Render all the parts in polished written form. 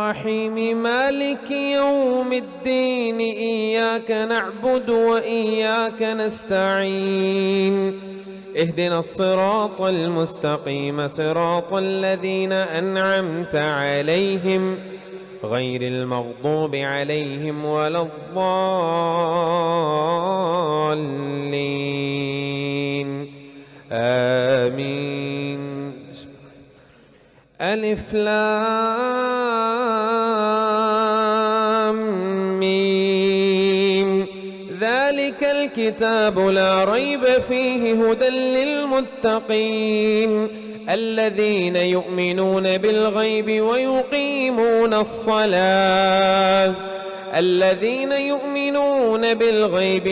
الرحيم مالك يوم الدين إياك نعبد وإياك نستعين اهدنا الصراط المستقيم صراط الذين أنعمت عليهم غير المغضوب عليهم ولا الضالين آمين. ألف لام ميم ذلك الكتاب لا ريب فيه هدى للمتقين الذين يؤمنون بالغيب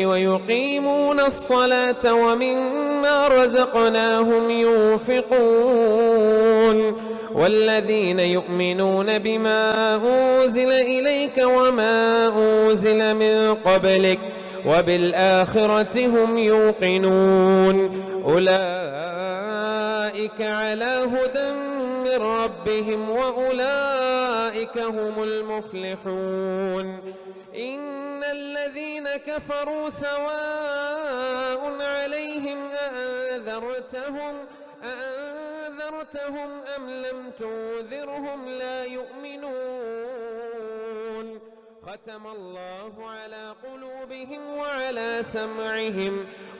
ويقيمون الصلاة ومما رزقناهم ينفقون والذين يؤمنون بما أنزل إليك وما أنزل من قبلك وبالآخرة هم يوقنون أولئك على هدى من ربهم وأولئك هم المفلحون. إن الذين كفروا سواء عليهم أأنذرتهم أم لم تنذرهم لا يؤمنون. ختم الله على قلوبهم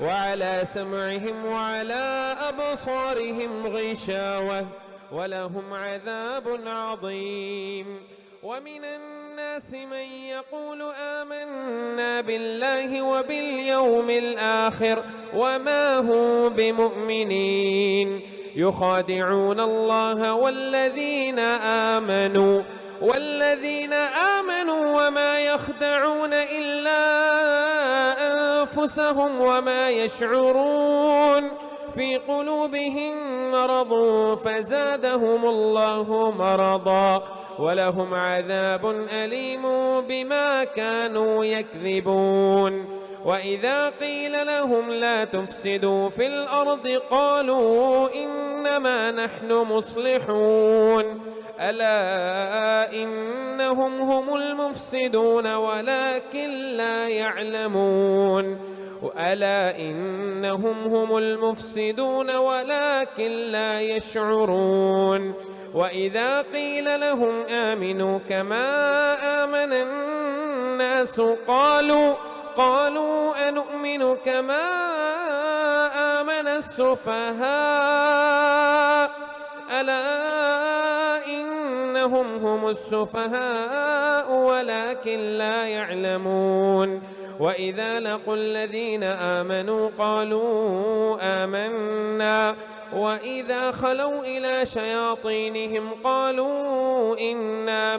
وعلى سمعهم وعلى أبصارهم غشاوة ولهم عذاب عظيم. ومن الناس من يقول آمنا بالله وباليوم الآخر وما هم بمؤمنين يخادعون الله والذين آمنوا وما يخدعون إلا أنفسهم وما يشعرون. في قلوبهم مرض فزادهم الله مرضا ولهم عذاب أليم بما كانوا يكذبون. وإذا قيل لهم لا تفسدوا في الأرض قالوا إنما نحن مصلحون ألا إنهم هم المفسدون ولكن لا يشعرون. وإذا قيل لهم آمنوا كما آمن الناس قالوا أنؤمن كما آمن السفهاء ألا إنهم هم السفهاء ولكن لا يعلمون. وإذا لقوا الذين آمنوا قالوا آمنا وإذا خلوا إلى شياطينهم قالوا إنا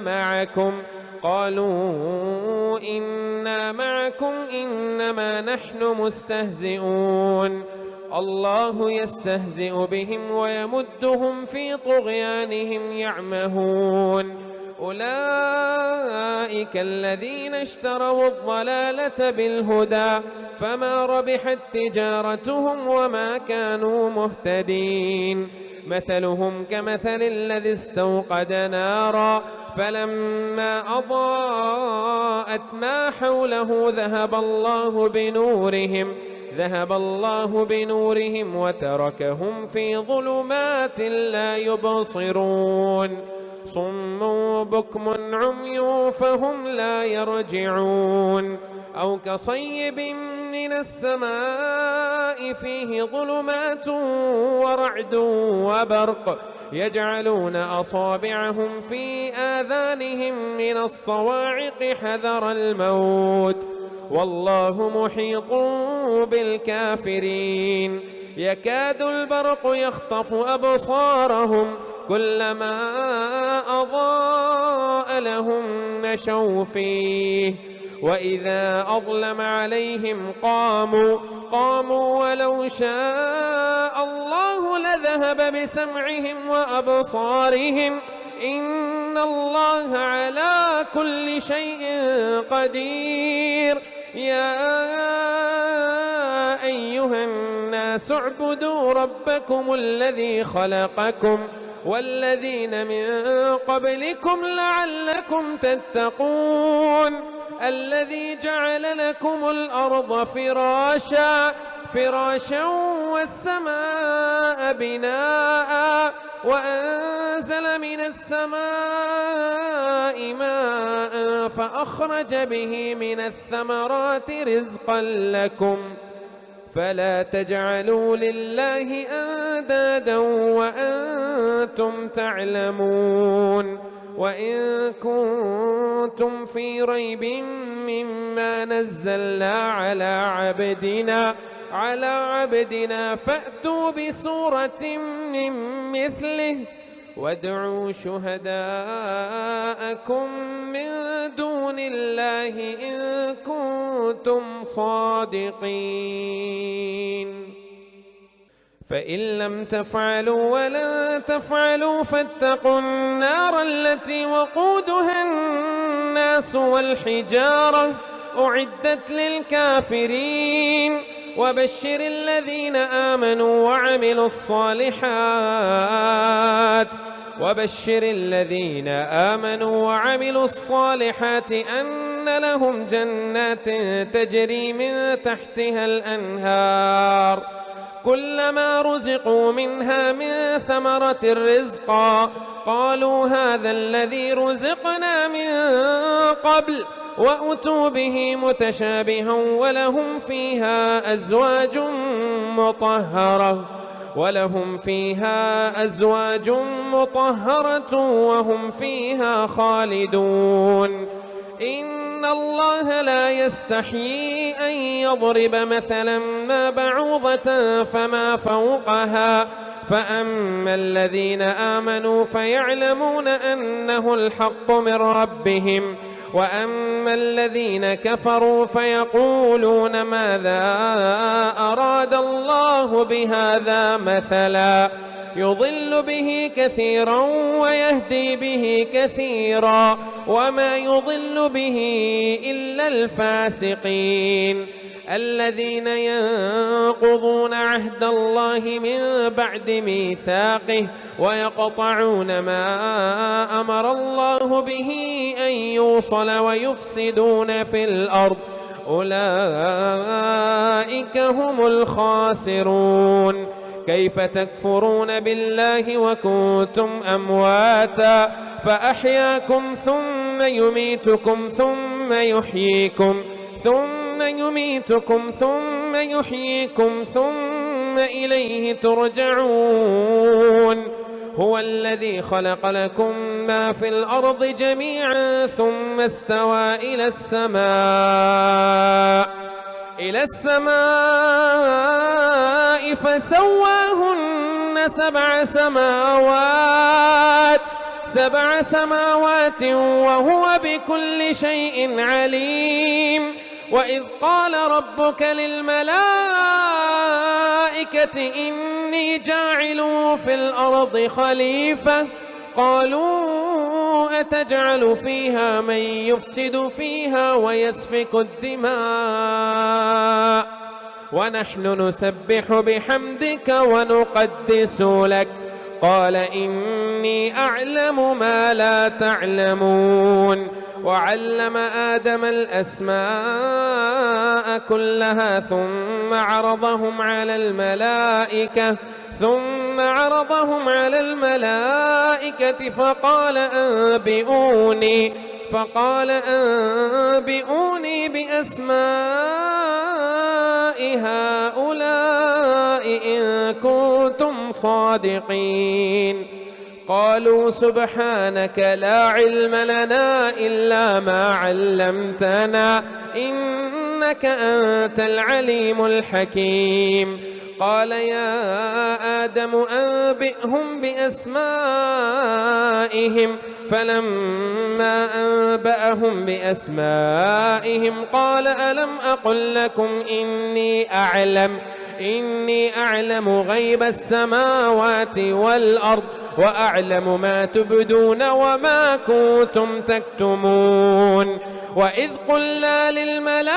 معكم إنما نحن مستهزئون. الله يستهزئ بهم ويمدهم في طغيانهم يعمهون. أولئك الذين اشتروا الضلالة بالهدى فما ربحت تجارتهم وما كانوا مهتدين. مثلهم كمثل الذي استوقد نارا فلما أضاءت ما حوله ذهب الله بنورهم وتركهم في ظلمات لا يبصرون. صم بكم عمي فهم لا يرجعون. أو كصيب من السماء فيه ظلمات ورعد وبرق يجعلون أصابعهم في آذانهم من الصواعق حذر الموت والله محيط بالكافرين. يكاد البرق يخطف أبصارهم كلما أضاء لهم مشوا فيه وإذا أظلم عليهم قاموا ولو شاء الله لذهب بسمعهم وأبصارهم إن الله على كل شيء قدير. يا أيها الناس اعبدوا ربكم الذي خلقكم والذين من قبلكم لعلكم تتقون الذي جعل لكم الأرض فراشا والسماء بناء وأنزل من السماء ماء فأخرج به من الثمرات رزقا لكم فلا تجعلوا لله أندادا وأنتم تعلمون وإن كنتم في ريب مما نزلنا على عبدنا فأتوا بسورة من مثله وادعوا شهداءكم من دون الله إن كنتم صادقين فإن لم تفعلوا ولن تفعلوا فاتقوا النار التي وقودها الناس والحجارة أعدت للكافرين وبشر الذين آمنوا وعملوا الصالحات أن لهم جنات تجري من تحتها الأنهار كلما رزقوا منها من ثمرة رزقا قالوا هذا الذي رزقنا من قبل وأتوا به متشابها ولهم فيها أزواج مطهرة وهم فيها خالدون إن الله لا يستحيي أن يضرب مثلا ما بعوضة فما فوقها فأما الذين آمنوا فيعلمون أنه الحق من ربهم وأما الذين كفروا فيقولون ماذا أراد الله بهذا مثلا يضل به كثيرا ويهدي به كثيرا وما يضل به إلا الفاسقين الذين ينقضون عهد الله من بعد ميثاقه ويقطعون ما أمر الله به أن يوصل ويفسدون في الأرض أولئك هم الخاسرون كيف تكفرون بالله وكنتم أمواتا فأحياكم ثم يميتكم ثم يحييكم ثم إليه ترجعون هو الذي خلق لكم ما في الأرض جميعا ثم استوى إلى السماء فسواهن سبع سماوات وهو بكل شيء عليم وإذ قال ربك للملائكة إني جاعل في الأرض خليفة قالوا أتجعل فيها من يفسد فيها ويسفك الدماء ونحن نسبح بحمدك ونقدس لك قال إني أعلم ما لا تعلمون وعلم آدم الأسماء كلها ثم عرضهم على الملائكة فقال أنبئوني بأسماء هؤلاء إن كنتم صادقين قالوا سبحانك لا علم لنا إلا ما علمتنا إنك أنت العليم الحكيم قال يا آدم أنبئهم بأسمائهم فلما أنبأهم بأسمائهم قال ألم أقل لكم إني أعلم غيب السماوات والأرض وأعلم ما تبدون وما كنتم تكتمون وإذ قلنا للملائكة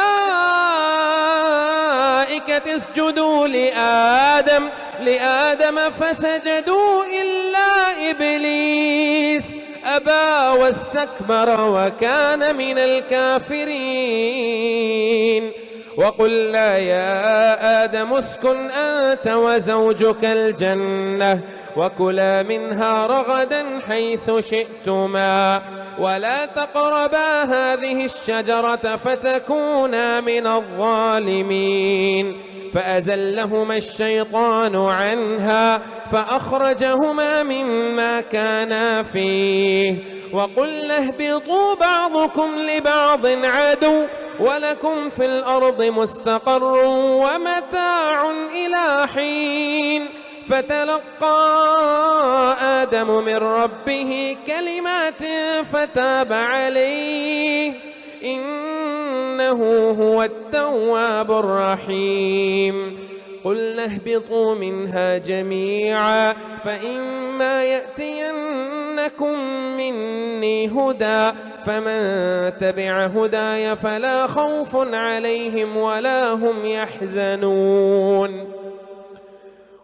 اسجدوا لآدم فسجدوا إلا إبليس أبى واستكبر وكان من الكافرين. وقلنا يا آدم اسكن أنت وزوجك الجنة وكلا منها رغدا حيث شئتما ولا تقربا هذه الشجرة فتكونا من الظالمين. فأزلهما الشيطان عنها فأخرجهما مما كانا فيه وقلنا اهبطوا بعضكم لبعض عدو ولكم في الأرض مستقر ومتاع إلى حين. فتلقى آدم من ربه كلمات فتاب عليه إنه هو التواب الرحيم. قلنا اهبطوا منها جميعا فإما يأتينكم مني هدى فمن تبع هداي فلا خوف عليهم ولا هم يحزنون.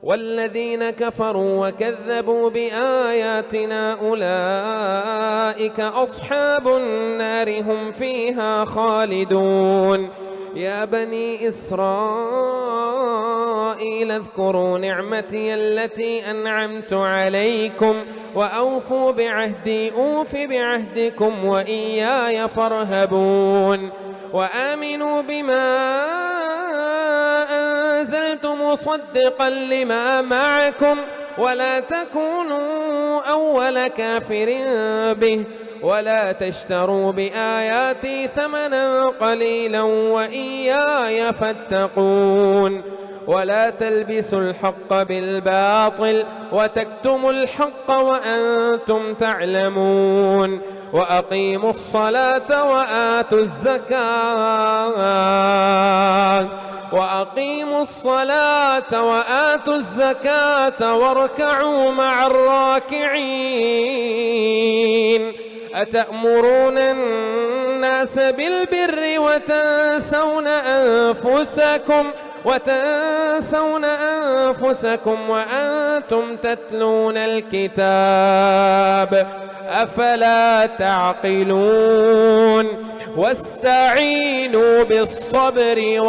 والذين كفروا وكذبوا بآياتنا أولئك أصحاب النار هم فيها خالدون. يا بني إسرائيل اذكروا نعمتي التي أنعمت عليكم وأوفوا بعهدي أوف بعهدكم وإياي فارهبون. وآمنوا بما أنزلت مصدقا لما معكم ولا تكونوا أول كافر به ولا تشتروا بآياتي ثمنا قليلا وإياي فاتقون. ولا تلبسوا الحق بالباطل وتكتموا الحق وأنتم تعلمون. وأقيموا الصلاة وآتوا الزكاة واركعوا مع الراكعين. أتأمرون الناس بالبر وتنسون أنفسكم وأنتم تتلون الكتاب أفلا تعقلون. واستعينوا بالصبر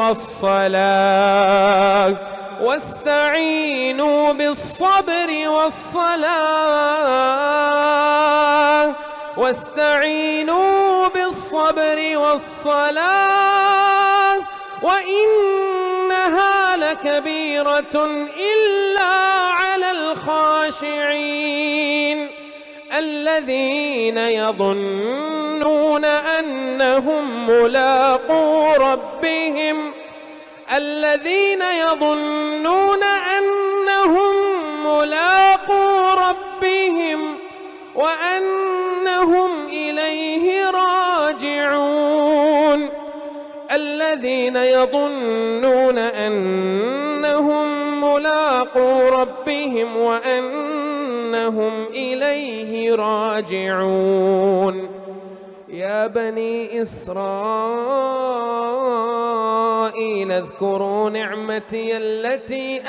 والصلاة وإنها لكبيرة إلا على الخاشعين الذين يظنون أنهم ملاقو ربهم وأنهم إليه راجعون. الذين يظنون أنهم ملاقو ربهم وأنهم إليه راجعون. يا بني إسرائيل اذكروا نعمتي التي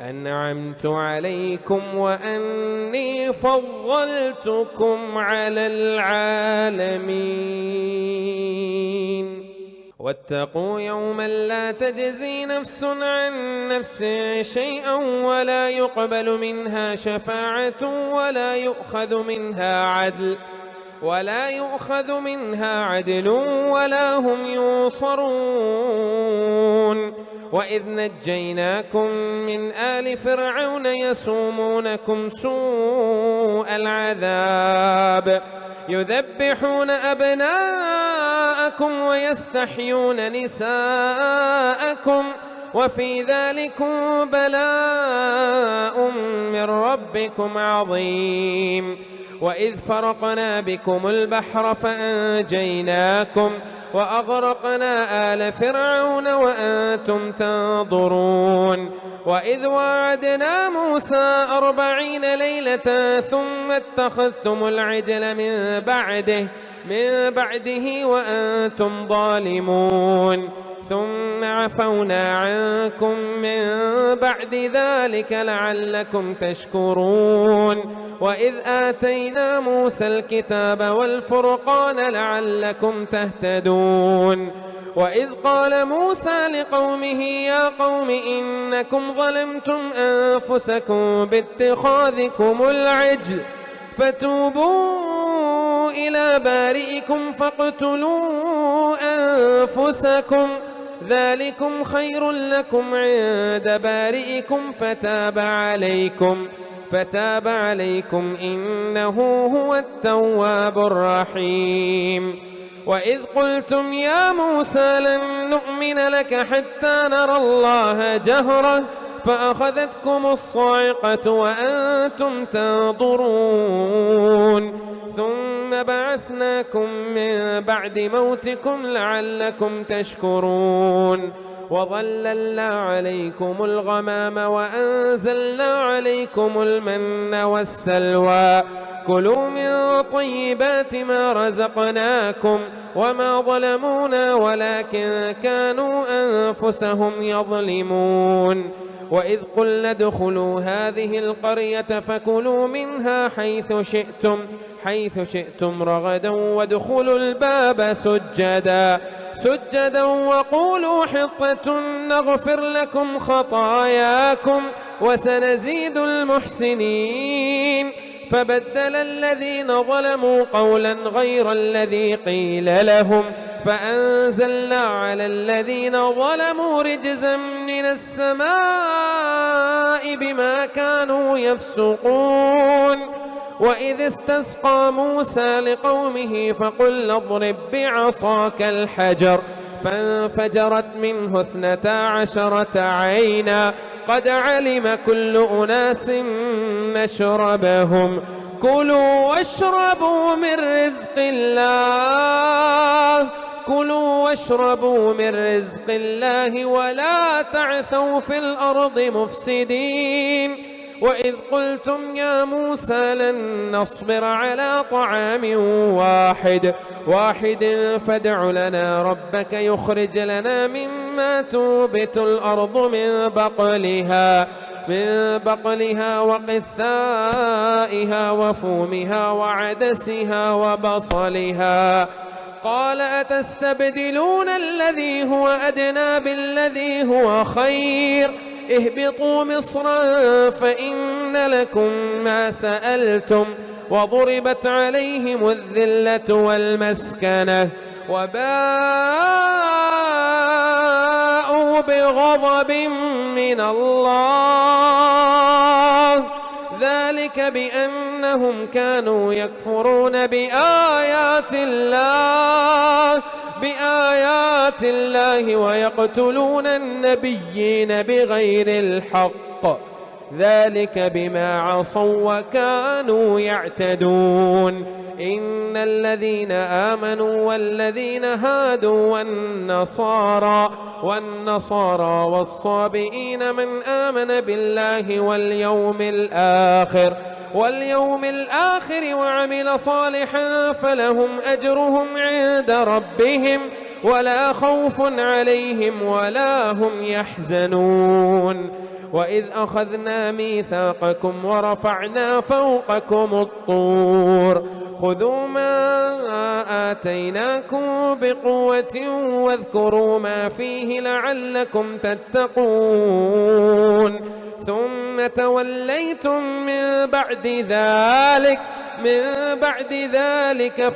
أنعمت عليكم وأني فضلتكم على العالمين. واتقوا يوما لا تجزي نفس عن نفس شيئا ولا يقبل منها شفاعة ولا يؤخذ منها عدل ولا هم ينصرون. وإذ نجيناكم من آل فرعون يسومونكم سوء العذاب يذبحون أبناءكم ويستحيون نساءكم وفي ذلكم بلاء من ربكم عظيم. وإذ فرقنا بكم البحر فأنجيناكم وأغرقنا آل فرعون وأنتم تنظرون. وإذ وعدنا موسى 40 ليلة ثم اتخذتم العجل من بعده وأنتم ظالمون. ثم عفونا عنكم من بعد ذلك لعلكم تشكرون وإذ آتينا موسى الكتاب والفرقان لعلكم تهتدون وإذ قال موسى لقومه يا قوم إنكم ظلمتم أنفسكم باتخاذكم العجل فتوبوا إلى بارئكم فاقتلوا أنفسكم ذلكم خير لكم عند بارئكم فتاب عليكم إنه هو التواب الرحيم وإذ قلتم يا موسى لن نؤمن لك حتى نرى الله جهرة فأخذتكم الصاعقة وأنتم تنظرون ثم بعثناكم من بعد موتكم لعلكم تشكرون وظللنا عليكم الغمام وأنزلنا عليكم المن والسلوى كلوا من طيبات ما رزقناكم وما ظلمونا ولكن كانوا أنفسهم يظلمون وإذ قلنا ادخلوا هذه القرية فكلوا منها حيث شئتم رغدا وادخلوا الباب سجدا وقولوا حطة نغفر لكم خطاياكم وسنزيد المحسنين فبدل الذين ظلموا قولا غير الذي قيل لهم فأنزلنا على الذين ظلموا رجزا من السماء بما كانوا يفسقون وإذ استسقى موسى لقومه فقل اضرب بعصاك الحجر فانفجرت منه 12 عينا قد علم كل أناس مشربهم كلوا واشربوا من رزق الله ولا تعثوا في الأرض مفسدين وإذ قلتم يا موسى لن نصبر على طعام واحد فادع لنا ربك يخرج لنا مما تنبت الأرض من بقلها وقثائها وفومها وعدسها وبصلها قال أتستبدلون الذي هو أدنى بالذي هو خير اهبطوا مصرا فإن لكم ما سألتم وضربت عليهم الذلة والمسكنة وباءوا بغضب من الله ذلك بأنهم كانوا يكفرون بآيات الله ويقتلون النبيين بغير الحق ذلك بما عصوا وكانوا يعتدون إن الذين آمنوا والذين هادوا والنصارى والصابئين من آمن بالله واليوم الآخر وعمل صالحا فلهم أجرهم عند ربهم ولا خوف عليهم ولا هم يحزنون وإذ أخذنا ميثاقكم ورفعنا فوقكم الطور خذوا ما آتيناكم بقوة واذكروا ما فيه لعلكم تتقون ثم توليتم من بعد ذلك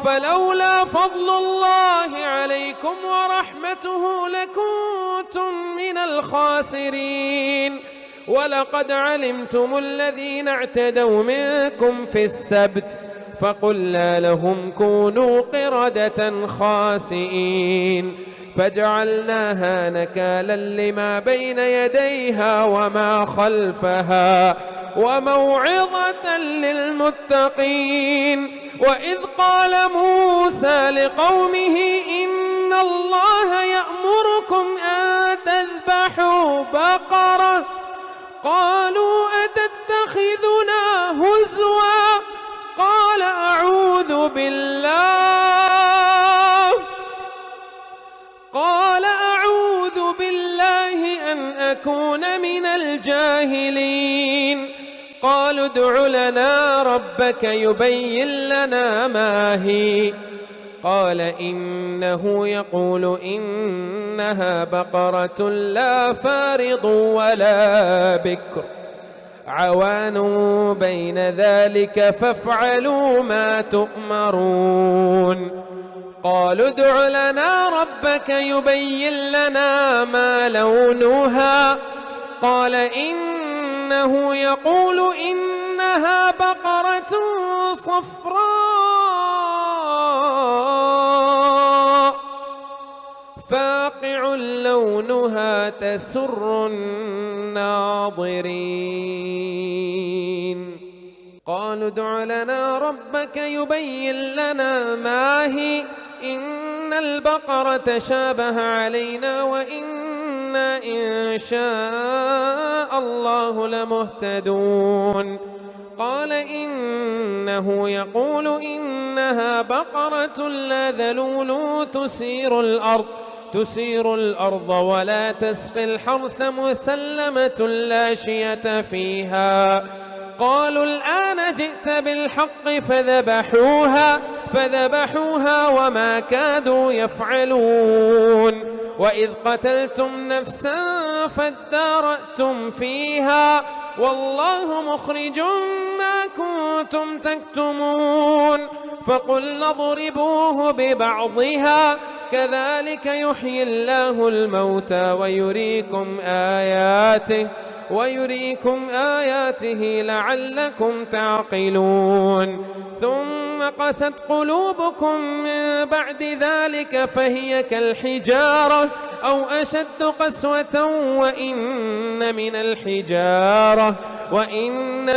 فلولا فضل الله عليكم ورحمته لكنتم من الخاسرين ولقد علمتم الذين اعتدوا منكم في السبت فقلنا لهم كونوا قردة خاسئين فجعلناها نكالا لما بين يديها وما خلفها وموعظة للمتقين وإذ قال موسى لقومه إن الله يأمركم أن تذبحوا بقرة قالوا أتتخذنا هزوا قال أعوذ بالله جاهلين. قالوا ادع لنا ربك يبين لنا ما هي. قال إنه يقول إنها بقرة لا فارض ولا بكر عوان بين ذلك فافعلوا ما تؤمرون. قالوا ادع لنا ربك يبين لنا ما لونها. قال إنه يقول إنها بقرة صفراء فاقع لونها تسر الناظرين. قالوا ادع لنا ربك يبين لنا ما هي إن البقرة شابه علينا وإنا إن شاء الله لمهتدون. قال إنه يقول إنها بقرة لا ذلول تسير الأرض ولا تسقي الحرث مسلمة لا شية فيها. قالوا الآن جئت بالحق فذبحوها وما كادوا يفعلون. وإذ قتلتم نفسا فادارأتم فيها والله مخرج ما كنتم تكتمون. فقلنا اضربوه ببعضها كذلك يحيي الله الموتى ويريكم آياته لعلكم تعقلون. ثم قست قلوبكم من بعد ذلك فهي كالحجارة أو أشد قسوة وإن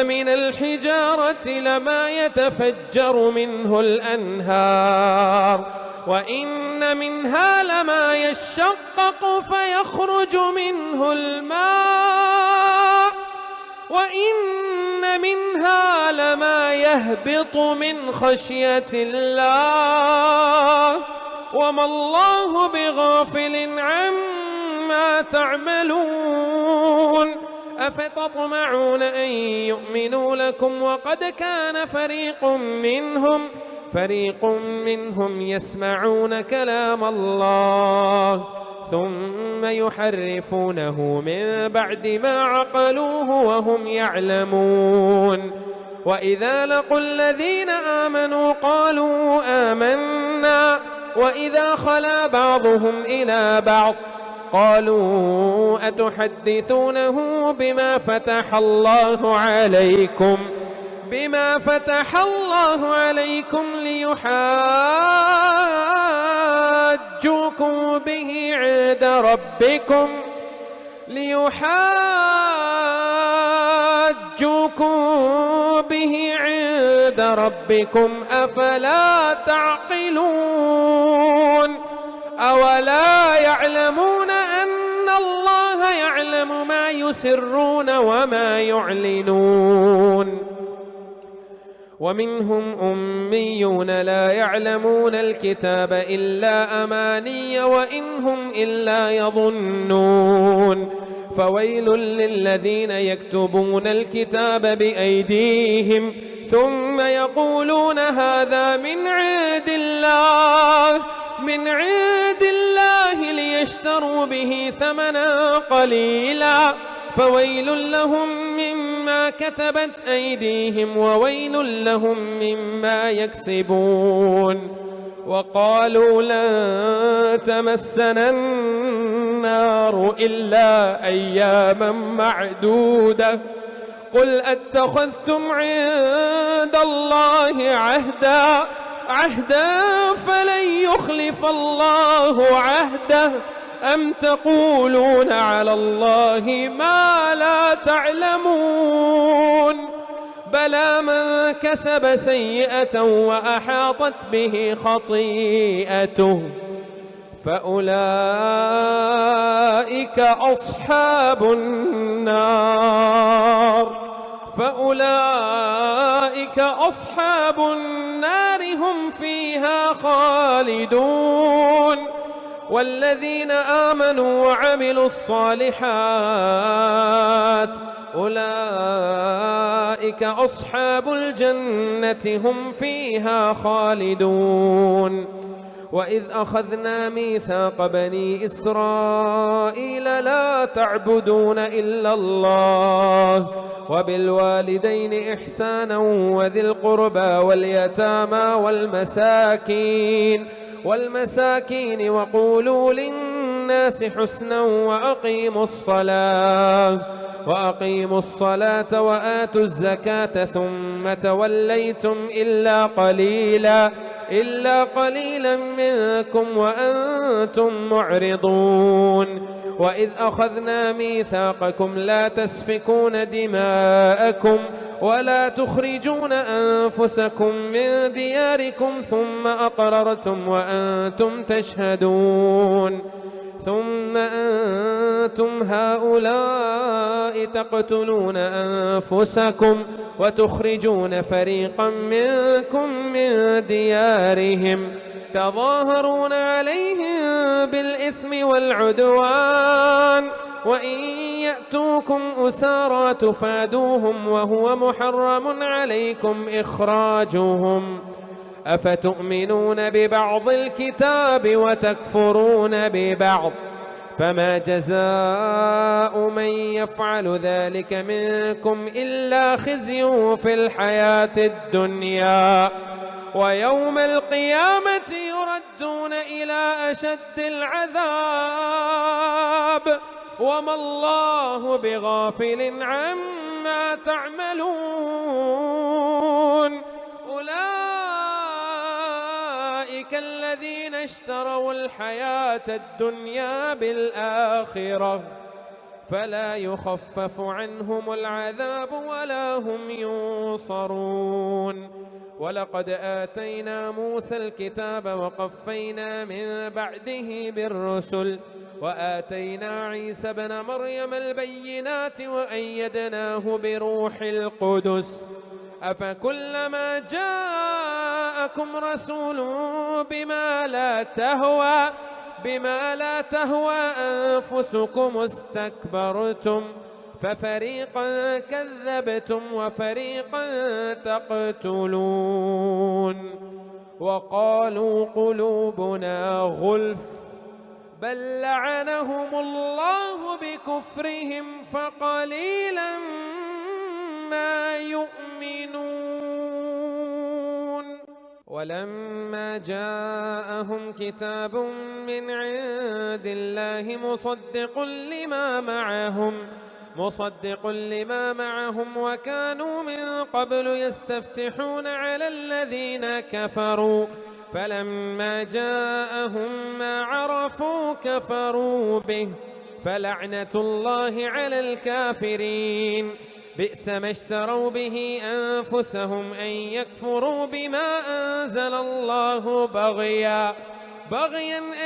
من الحجارة لما يتفجر منه الأنهار وإن منها لما يشقق فيخرج منه الماء وإن منها لما يهبط من خشية الله وما الله بغافل عما تعملون. أفتطمعون أن يؤمنوا لكم وقد كان فريق منهم يسمعون كلام الله ثم يحرفونه من بعد ما عقلوه وهم يعلمون. وإذا لقوا الذين آمنوا قالوا آمنا وإذا خلا بعضهم إلى بعض قالوا أتحدثونه بما فتح الله عليكم ليحاجوكم به عند ربكم أفلا تعقلون. أولا يعلمون أن الله يعلم ما يسرون وما يعلنون. ومنهم أميون لا يعلمون الكتاب إلا أماني وإن هم إلا يظنون. فويل للذين يكتبون الكتاب بأيديهم ثم يقولون هذا من عند الله ليشتروا به ثمنا قليلا فويل لهم مما كتبت أيديهم وويل لهم مما يكسبون. وقالوا لن تمسنا النار إلا أياما معدودة قل أتخذتم عند الله عهدا فلن يخلف الله عهده أم تقولون على الله ما لا تعلمون. بلى من كسب سيئة وأحاطت به خطيئته فأولئك أصحاب النار هم فيها خالدون. والذين آمنوا وعملوا الصالحات أولئك أصحاب الجنة هم فيها خالدون. وإذ أخذنا ميثاق بني إسرائيل لا تعبدون إلا الله وبالوالدين إحسانا وذي القربى واليتامى والمساكين وقولوا للناس حسنا وأقيموا الصلاة وآتوا الزكاة ثم توليتم إلا قليلا منكم وأنتم معرضون. وإذ أخذنا ميثاقكم لا تسفكون دماءكم ولا تخرجون أنفسكم من دياركم ثم أقررتم وأنتم تشهدون. ثم أنتم هؤلاء تقتلون أنفسكم وتخرجون فريقا منكم من ديارهم تظاهرون عليهم بالإثم والعدوان وإن يأتوكم أسارى تفادوهم وهو محرم عليكم إخراجهم. أفتؤمنون ببعض الكتاب وتكفرون ببعض فما جزاء من يفعل ذلك منكم إلا خزي في الحياة الدنيا ويوم القيامة يردون إلى أشد العذاب وما الله بغافل عما تعملون. أولئك الذين اشتروا الحياة الدنيا بالآخرة فلا يخفف عنهم العذاب ولا هم ينصرون. ولقد آتينا موسى الكتاب وقفينا من بعده بالرسل وآتينا عيسى ابن مريم البينات وأيدناه بروح القدس. أفكلما جاءكم رسول بما لا تهوى أنفسكم استكبرتم ففريقا كذبتم وفريقا تقتلون. وقالوا قلوبنا غلف بل لعنهم الله بكفرهم فقليلا ما يؤمنون. ولما جاءهم كتاب من عند الله مصدق لما معهم وكانوا من قبل يستفتحون على الذين كفروا فلما جاءهم ما عرفوا كفروا به فلعنة الله على الكافرين. بئس ما اشتروا به أنفسهم أن يكفروا بما أنزل الله بغيا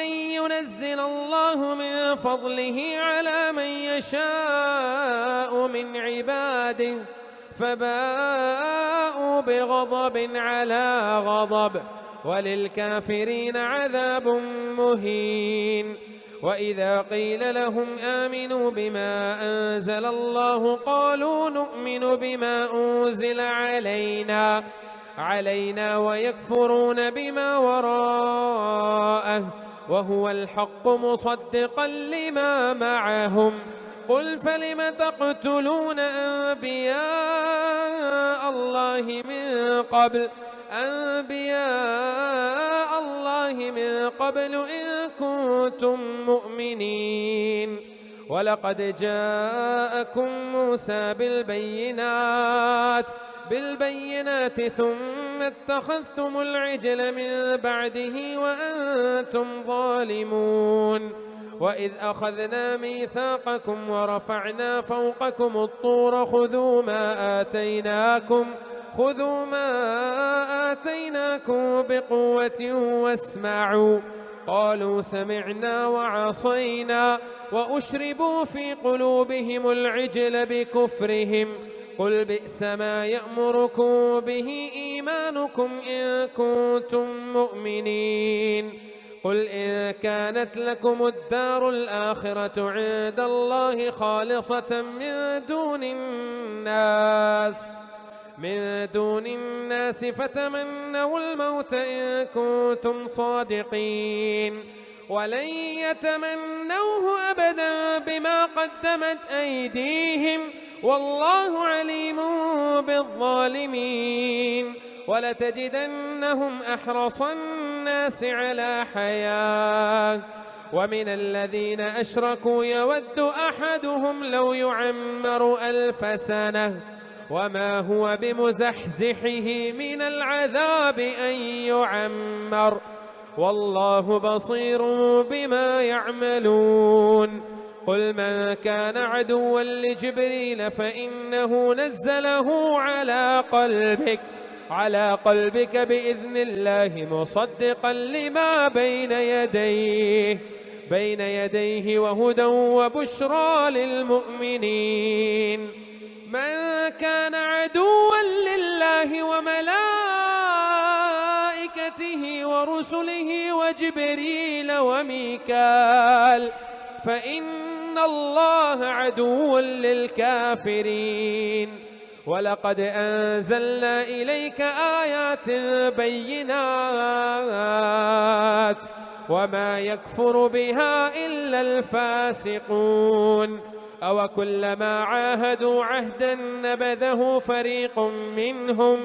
أن ينزل الله من فضله على من يشاء من عباده فباءوا بغضب على غضب وللكافرين عذاب مهين. وإذا قيل لهم آمنوا بما أنزل الله قالوا نؤمن بما أنزل علينا ويكفرون بما وراءه وهو الحق مصدقا لما معهم. قل فلم تقتلون أنبياء الله من قبل إن كنتم مؤمنين. ولقد جاءكم موسى بالبينات ثم اتخذتم العجل من بعده وأنتم ظالمون. وإذ أخذنا ميثاقكم ورفعنا فوقكم الطور خذوا ما آتيناكم بقوة واسمعوا. قالوا سمعنا وعصينا وأشربوا في قلوبهم العجل بكفرهم. قل بئس ما يأمركم به إيمانكم إن كنتم مؤمنين. قل إن كانت لكم الدار الآخرة عند الله خالصة من دون الناس فتمنوا الموت إن كنتم صادقين ولن يتمنوه أبدا بما قدمت أيديهم والله عليم بالظالمين ولتجدنهم أحرص الناس على حياة ومن الذين أشركوا يود أحدهم لو يعمر 1000 سنة وما هو بمزحزحه من العذاب أن يعمر والله بصير بما يعملون قل من كان عدوا لجبريل فإنه نزله على قلبك بإذن الله مصدقا لما بين يديه وهدى وبشرى للمؤمنين من كان عدوا لله وملائكته ورسله وجبريل وميكال فإن الله عدو للكافرين ولقد أنزلنا إليك آيات بينات وما يكفر بها إلا الفاسقون أو كلما عاهدوا عهدا نبذه فريق منهم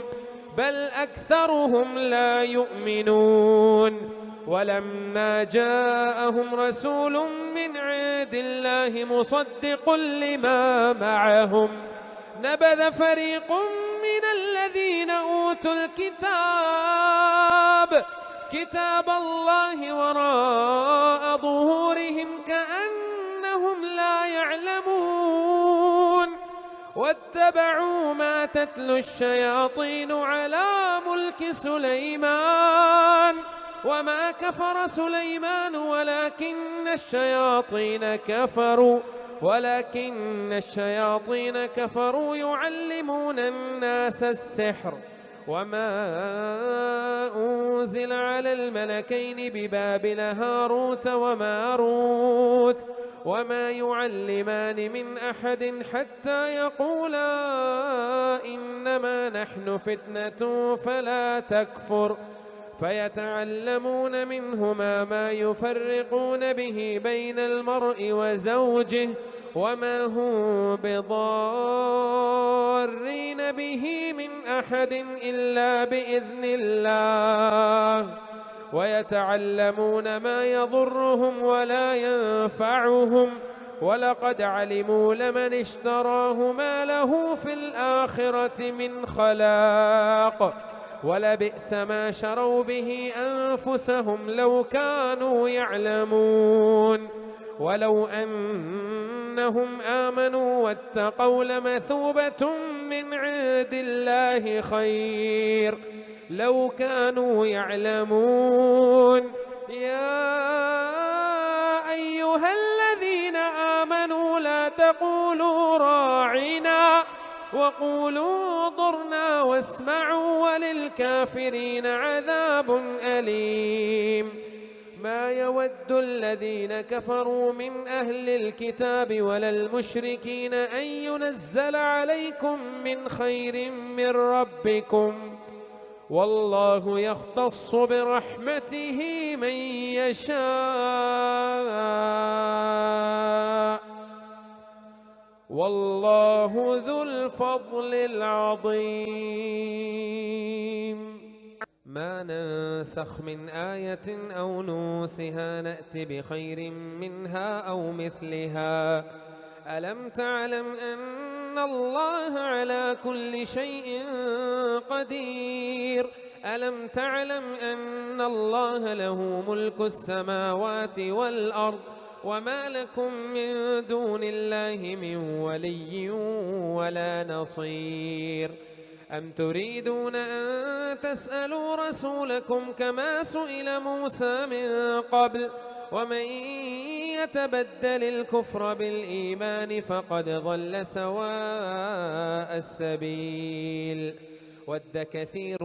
بل أكثرهم لا يؤمنون ولما جاءهم رسول من عند الله مصدق لما معهم نبذ فريق من الذين أوتوا كتاب الله وراء ظهورهم كأنهم لا يعلمون واتبعوا ما تتلو الشياطين على ملك سليمان وما كفر سليمان ولكن الشياطين كفروا يعلمون الناس السحر وما أنزل على الملكين ببابل هاروت وماروت وما يعلمان من أحد حتى يقولا إنما نحن فتنة فلا تكفر فيتعلمون منهما ما يفرقون به بين المرء وزوجه وما هم بضارين به من أحد إلا بإذن الله ويتعلمون ما يضرهم ولا ينفعهم ولقد علموا لمن اشتراه ما له في الآخرة من خلاق ولبئس ما شروا به أنفسهم لو كانوا يعلمون ولو أنهم آمنوا واتقوا لمثوبة من عند الله خير لو كانوا يعلمون يا أيها الذين آمنوا لا تقولوا راعنا وقولوا انظرنا واسمعوا وللكافرين عذاب أليم ما يود الذين كفروا من أهل الكتاب ولا المشركين أن ينزل عليكم من خير من ربكم والله يختص برحمته من يشاء والله ذو الفضل العظيم ما ننسخ من آية أو نوسها نأت بخير منها أو مثلها ألم تعلم أن الله على كل شيء قدير ألم تعلم أن الله له ملك السماوات والأرض وما لكم من دون الله من ولي ولا نصير أم تريدون أن تسألوا رسولكم كما سئل موسى من قبل ومن يتبدل الكفر بالإيمان فقد ضل سواء السبيل ود كثير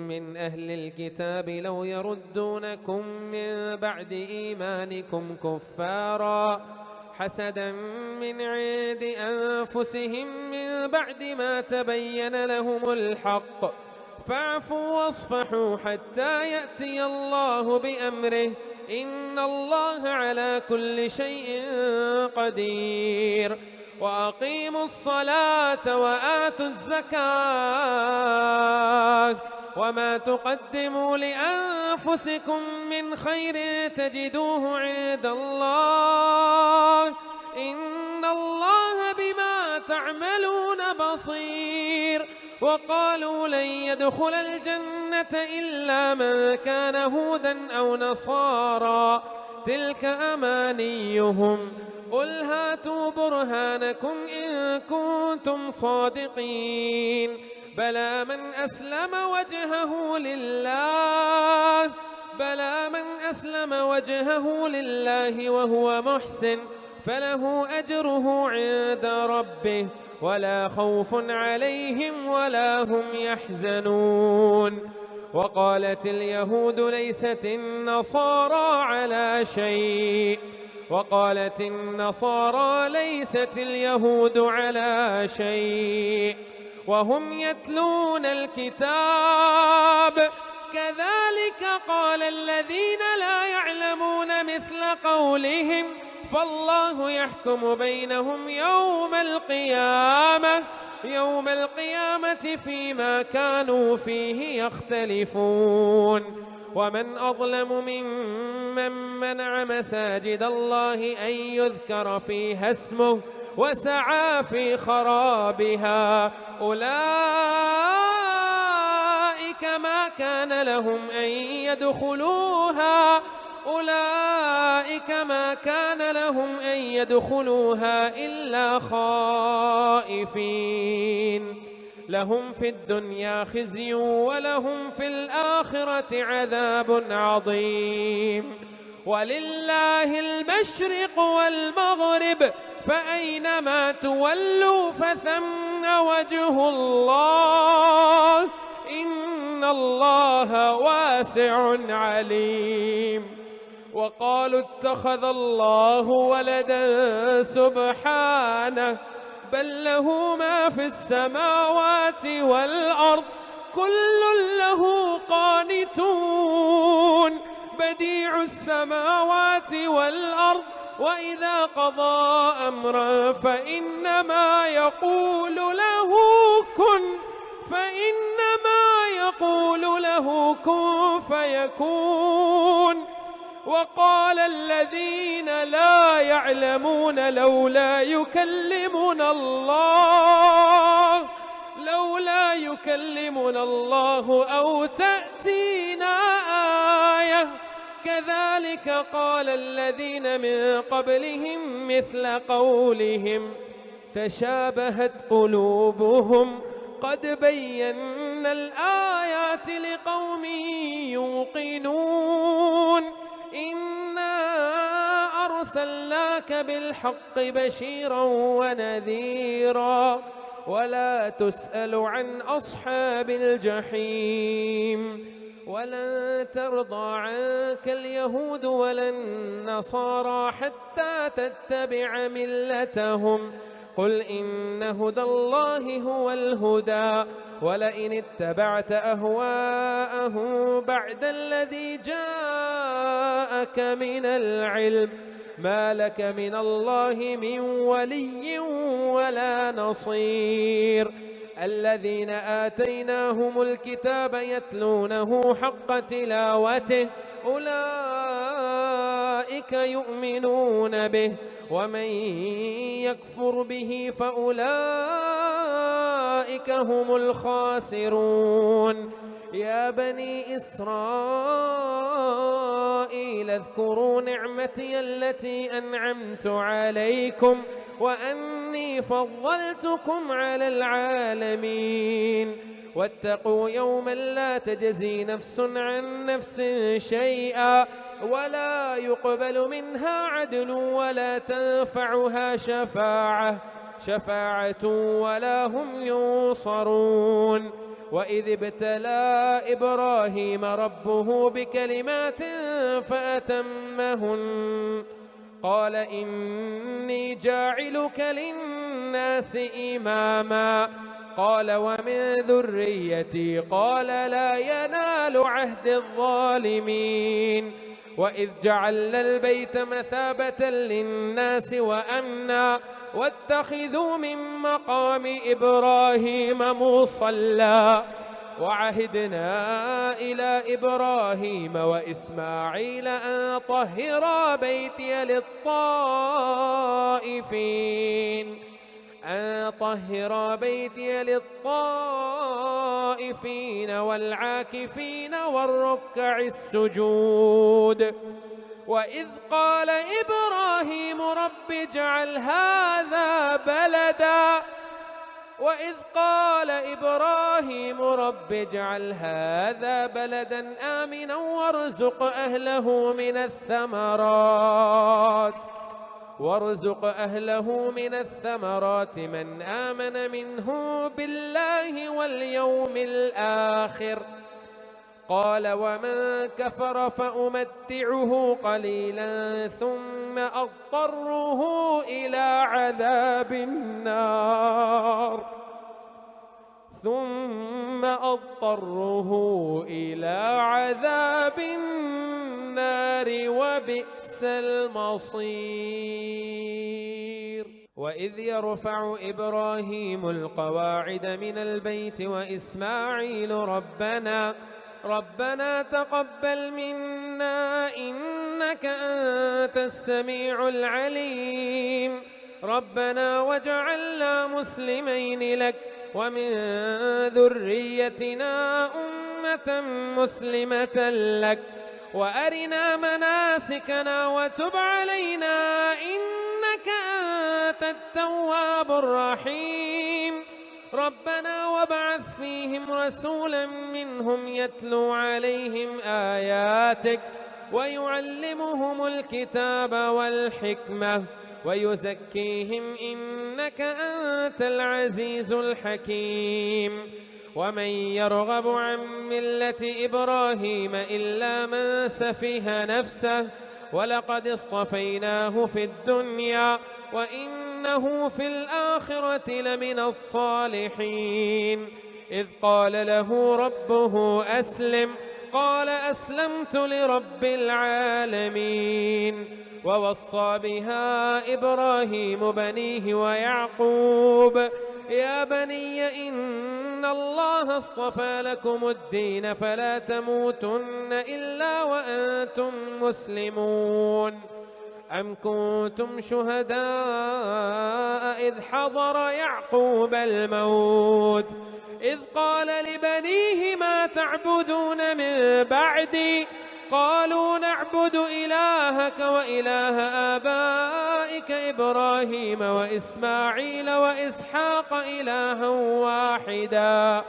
من أهل الكتاب لو يردونكم من بعد إيمانكم كفارا حسدا من عند أنفسهم من بعد ما تبين لهم الحق فاعفوا واصفحوا حتى يأتي الله بأمره إن الله على كل شيء قدير وأقيموا الصلاة وآتوا الزكاة وما تقدموا لأنفسكم من خير تجدوه عند الله إن الله بما تعملون بصير وقالوا لن يدخل الجنة إلا من كان هودا أو نصارى تلك أمانيهم قل هاتوا برهانكم إن كنتم صادقين بلى من أسلم وجهه لله وهو محسن فله أجره عند ربه ولا خوف عليهم ولا هم يحزنون وقالت اليهود ليست النصارى على شيء وقالت النصارى ليست اليهود على شيء وهم يتلون الكتاب كذلك قال الذين لا يعلمون مثل قولهم فالله يحكم بينهم يوم القيامة فيما كانوا فيه يختلفون ومن أظلم ممن منع مساجد الله أن يذكر فيها اسمه وسعى في خرابها أولئك ما كان لهم أن يدخلوها إلا خائفين لهم في الدنيا خزي ولهم في الآخرة عذاب عظيم ولله المشرق والمغرب فأينما تولوا فثم وجه الله إن الله واسع عليم وقالوا اتخذ الله ولدا سبحانه بل له ما في السماوات والأرض كل له قانتون بديع السماوات والأرض وإذا قضى أمرا فإنما يقول له كن فيكون وقال الذين لا يعلمون لولا يكلمنا الله أو تأتينا آية كذلك قال الذين من قبلهم مثل قولهم تشابهت قلوبهم قد بينا الآيات لقوم يوقنون إنا أرسلناك بالحق بشيرا ونذيرا ولا تسأل عن أصحاب الجحيم ولن ترضى عنك اليهود ولا النصارى حتى تتبع ملتهم قل إن هدى الله هو الهدى ولئن اتبعت أهواءهم بعد الذي جاءك من العلم ما لك من الله من ولي ولا نصير الذين آتيناهم الكتاب يتلونه حق تلاوته أولئك يؤمنون به ومن يكفر به فأولئك هم الخاسرون يا بني إسرائيل اذكروا نعمتي التي أنعمت عليكم وأني فضلتكم على العالمين واتقوا يوما لا تجزي نفس عن نفس شيئا ولا يقبل منها عدل ولا تنفعها شفاعة ولا هم ينصرون وإذ ابتلى إبراهيم ربه بكلمات فأتمهن قال إني جاعلك للناس إماما قال ومن ذريتي قال لا ينال عهد الظالمين وإذ جعلنا البيت مثابة للناس وأمنا واتخذوا من مقام إبراهيم مصلى وعهدنا إلى إبراهيم وإسماعيل أن طهرا بيتي للطائفين والعاكفين والركع السجود وإذ قال إبراهيم رب اجعل هذا بلدا آمنا وارزق أهله من الثمرات من آمن منه بالله واليوم الآخر قال ومن كفر فأمتعه قليلا ثم أضطره إلى عذاب النار وبئس المصير وإذ يرفع إبراهيم القواعد من البيت وإسماعيل ربنا تقبل منا إنك أنت السميع العليم ربنا واجعلنا مسلمين لك ومن ذريتنا أمة مسلمة لك وأرنا مناسكنا وتب علينا إنك أنت التواب الرحيم ربنا وابعث فيهم رسولا منهم يتلو عليهم آياتك ويعلمهم الكتاب والحكمة ويزكيهم إنك أنت العزيز الحكيم ومن يرغب عن ملة إبراهيم إلا من سفه نفسه ولقد اصطفيناه في الدنيا وإنه في الآخرة لمن الصالحين إذ قال له ربه أسلم قال أسلمت لرب العالمين ووصى بها إبراهيم بنيه ويعقوب يا بني إن الله اصطفى لكم الدين فلا تموتن إلا وأنتم مسلمون أم كنتم شهداء إذ حضر يعقوب الموت إذ قال لبنيه ما تعبدون من بعدي قالوا نعبد إلهك وإله آبائك إبراهيم وإسماعيل وإسحاق إلها واحدا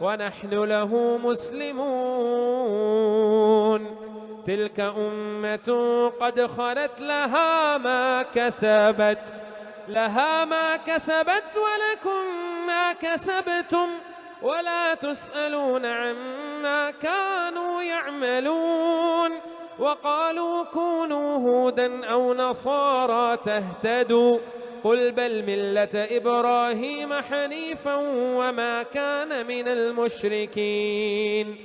ونحن له مسلمون تلك أمة قد خلت لها ما كسبت ولكم ما كسبتم ولا تسألون عما كانوا يعملون وقالوا كونوا هودا أو نصارى تهتدوا قل بل ملة إبراهيم حنيفا وما كان من المشركين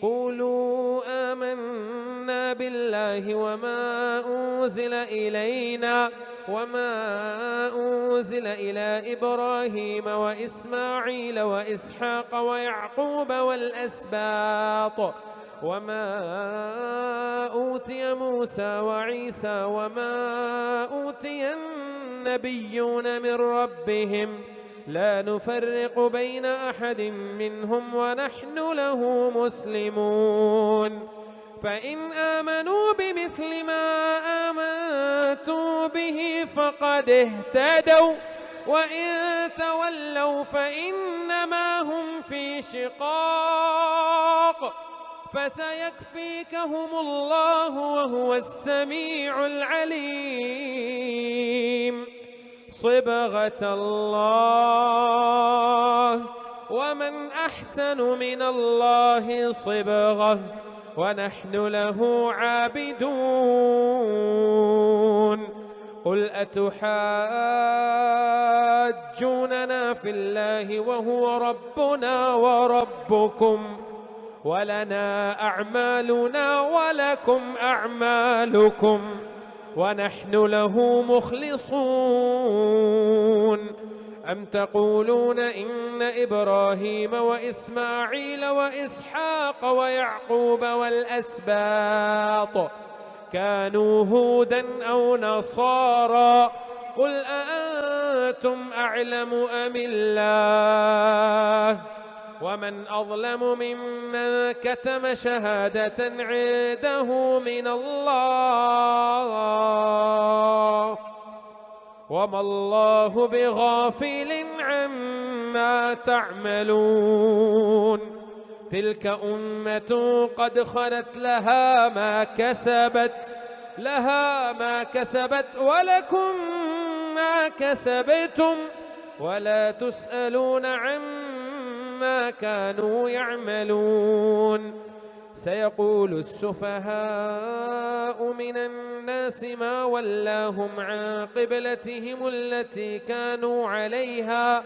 قولوا آمنا بالله وما أنزل إلينا وما أنزل إلى إبراهيم وإسماعيل وإسحاق ويعقوب والأسباط وما أوتي موسى وعيسى وما أوتي النبيون من ربهم لا نفرق بين أحد منهم ونحن له مسلمون فإن آمنوا بمثل ما آمنتم به فقد اهتدوا وإن تولوا فإنما هم في شقاق فسيكفيكهم الله وهو السميع العليم صبغة الله ومن أحسن من الله صبغة ونحن له عابدون. قل أتحاجوننا في الله وهو ربنا وربكم ولنا أعمالنا ولكم أعمالكم ونحن له مخلصون. أم تقولون إن إبراهيم وإسماعيل وإسحاق ويعقوب والأسباط كانوا هودا أو نصارى قل أأنتم أعلم أم الله ومن أظلم ممن كتم شهادة عنده من الله وما الله بغافل عما تعملون. تلك أمة قد خلت لها ما كسبت ولكم ما كسبتم ولا تسألون عما كانوا يعملون. سيقول السفهاء من الناس ما ولاهم عن قبلتهم التي كانوا عليها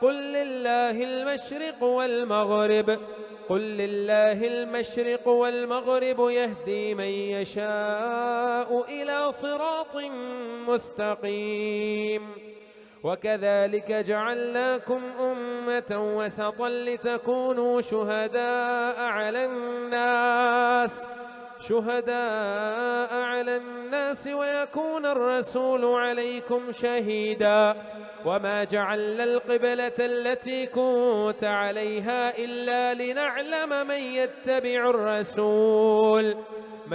قل لله المشرق والمغرب يهدي من يشاء إلى صراط مستقيم. وكذلك جعلناكم أمة وسطا لتكونوا شهداء على الناس ويكون الرسول عليكم شهيدا. وما جعلنا القبلة التي كنت عليها إلا لنعلم من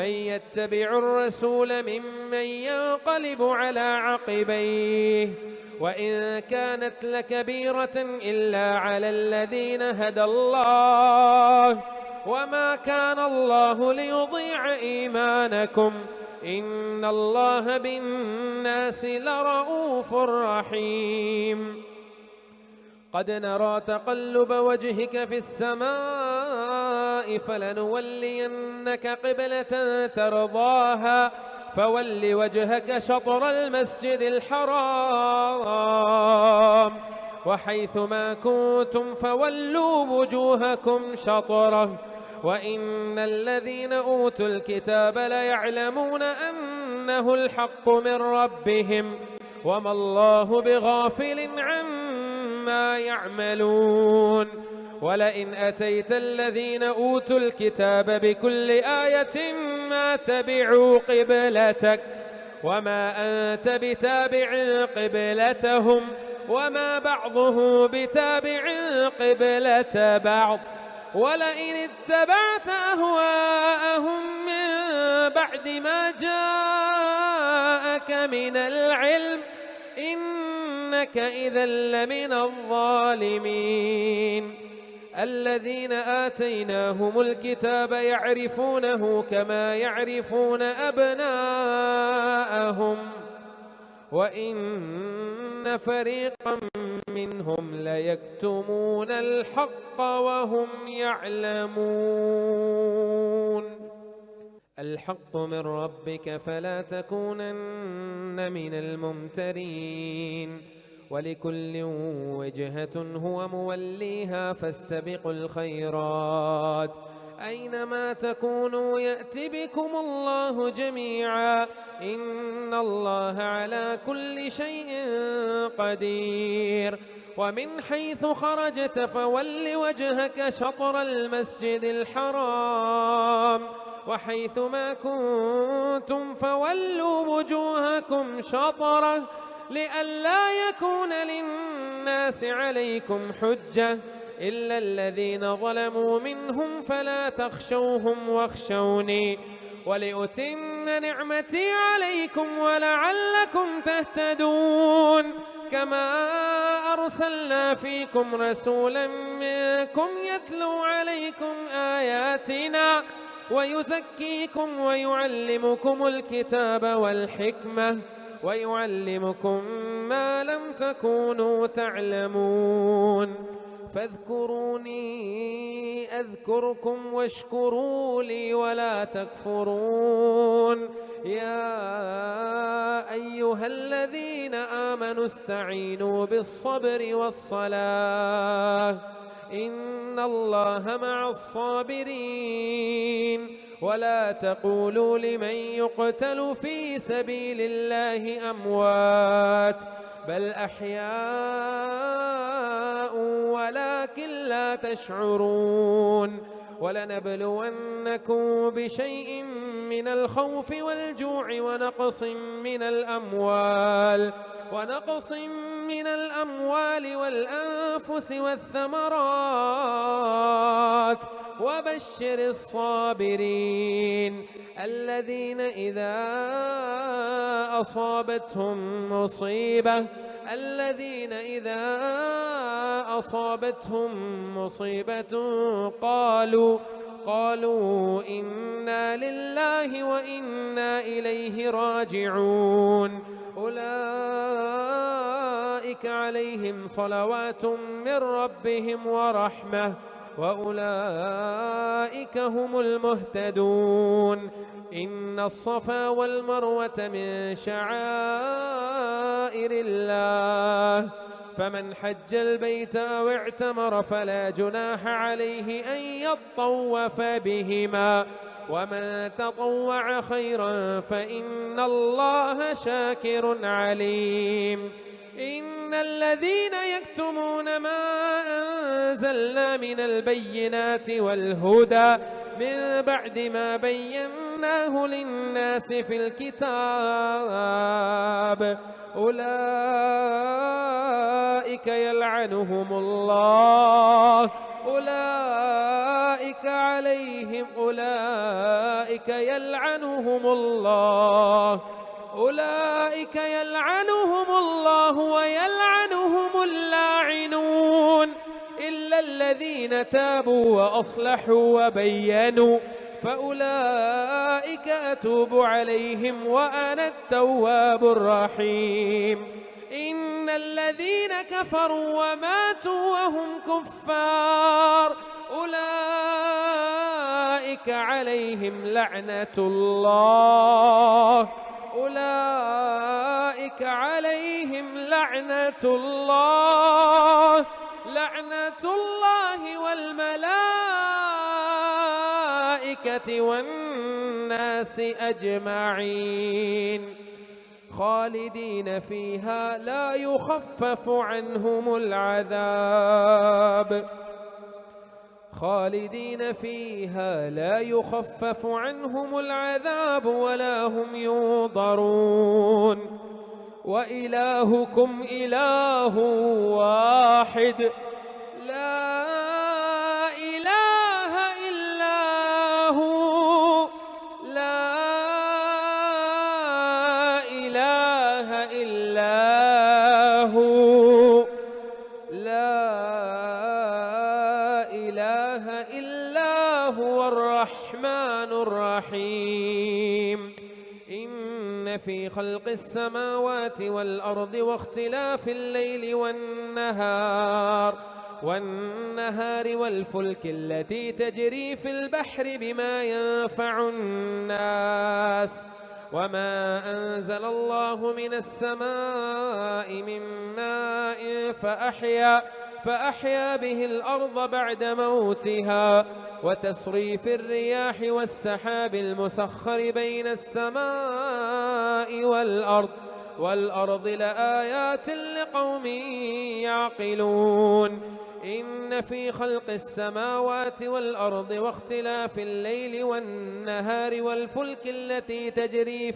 يتبع الرسول ممن ينقلب على عقبيه وإن كانت لكبيرة إلا على الذين هدى الله وما كان الله ليضيع إيمانكم إن الله بالناس لرؤوف رحيم. قد نرى تقلب وجهك في السماء فلنولينك قبلة ترضاها فول وجهك شطر المسجد الحرام وحيث ما كنتم فولوا وجوهكم شطره وإن الذين أوتوا الكتاب ليعلمون أنه الحق من ربهم وما الله بغافل عما يعملون. ولئن أتيت الذين أوتوا الكتاب بكل آية ما تبعوا قبلتك وما أنت بتابع قبلتهم وما بعضه بتابع قبلة بعض ولئن اتبعت أهواءهم من بعد ما جاءك من العلم إنك إذا لمن الظالمين. الذين آتيناهم الكتاب يعرفونه كما يعرفون أبناءهم وإن فريقا منهم ليكتمون الحق وهم يعلمون. الحق من ربك فلا تكونن من الممترين ولكل وجهة هو موليها فاستبقوا الخيرات أينما تكونوا يأت بكم الله جميعا إن الله على كل شيء قدير. ومن حيث خرجت فول وجهك شطر المسجد الحرام وحيث ما كنتم فولوا وجوهكم شطره لئلا يكون للناس عليكم حجة إلا الذين ظلموا منهم فلا تخشوهم واخشوني ولأتم نعمتي عليكم ولعلكم تهتدون. كما أرسلنا فيكم رسولا منكم يتلو عليكم آياتنا ويزكيكم ويعلمكم الكتاب والحكمة ويعلمكم ما لم تكونوا تعلمون. فاذكروني أذكركم واشكروا لي ولا تكفرون. يا أيها الذين آمنوا استعينوا بالصبر والصلاة إن الله مع الصابرين. ولا تقولوا لمن يقتل في سبيل الله أموات بل أحياء ولكن لا تشعرون. ولنبلونكم بشيء من الخوف والجوع ونقص من الأموال والأنفس والثمرات وبشر الصابرين الذين إذا أصابتهم مصيبة قالوا إنا لله وإنا إليه راجعون. أولئك عليهم صلوات من ربهم ورحمة وأولئك هم المهتدون. إن الصفا والمروة من شعائر الله فمن حج البيت أو اعتمر فلا جناح عليه أن يطوف بهما ومن تطوع خيرا فإن الله شاكر عليم. إن الذين يكتمون ما أنزلنا من البينات والهدى من بعد ما بيناه للناس في الكتاب أولئك يلعنهم الله ويلعنهم اللاعنون إلا الذين تابوا وأصلحوا وبينوا فأولئك أتوب عليهم وأنا التواب الرحيم. إن الذين كفروا وماتوا وهم كفار أولئك عليهم لعنة الله والملائكة والناس أجمعين خالدين فيها لا يخفف عنهم العذاب ولا هم ينظرون. وإلهكم إله واحد لا إله إلا هو الرحمن الرحيم. إن في خلق السماوات والأرض واختلاف الليل والنهار والفلك التي تجري في البحر بما ينفع الناس وما أنزل الله من السماء من ماء فأحيا به الأرض بعد موتها وتصريف الرياح والسحاب المسخر بين السماء والأرض لآيات لقوم يعقلون. إن في خلق السماوات والأرض واختلاف الليل والنهار والفلك التي تجري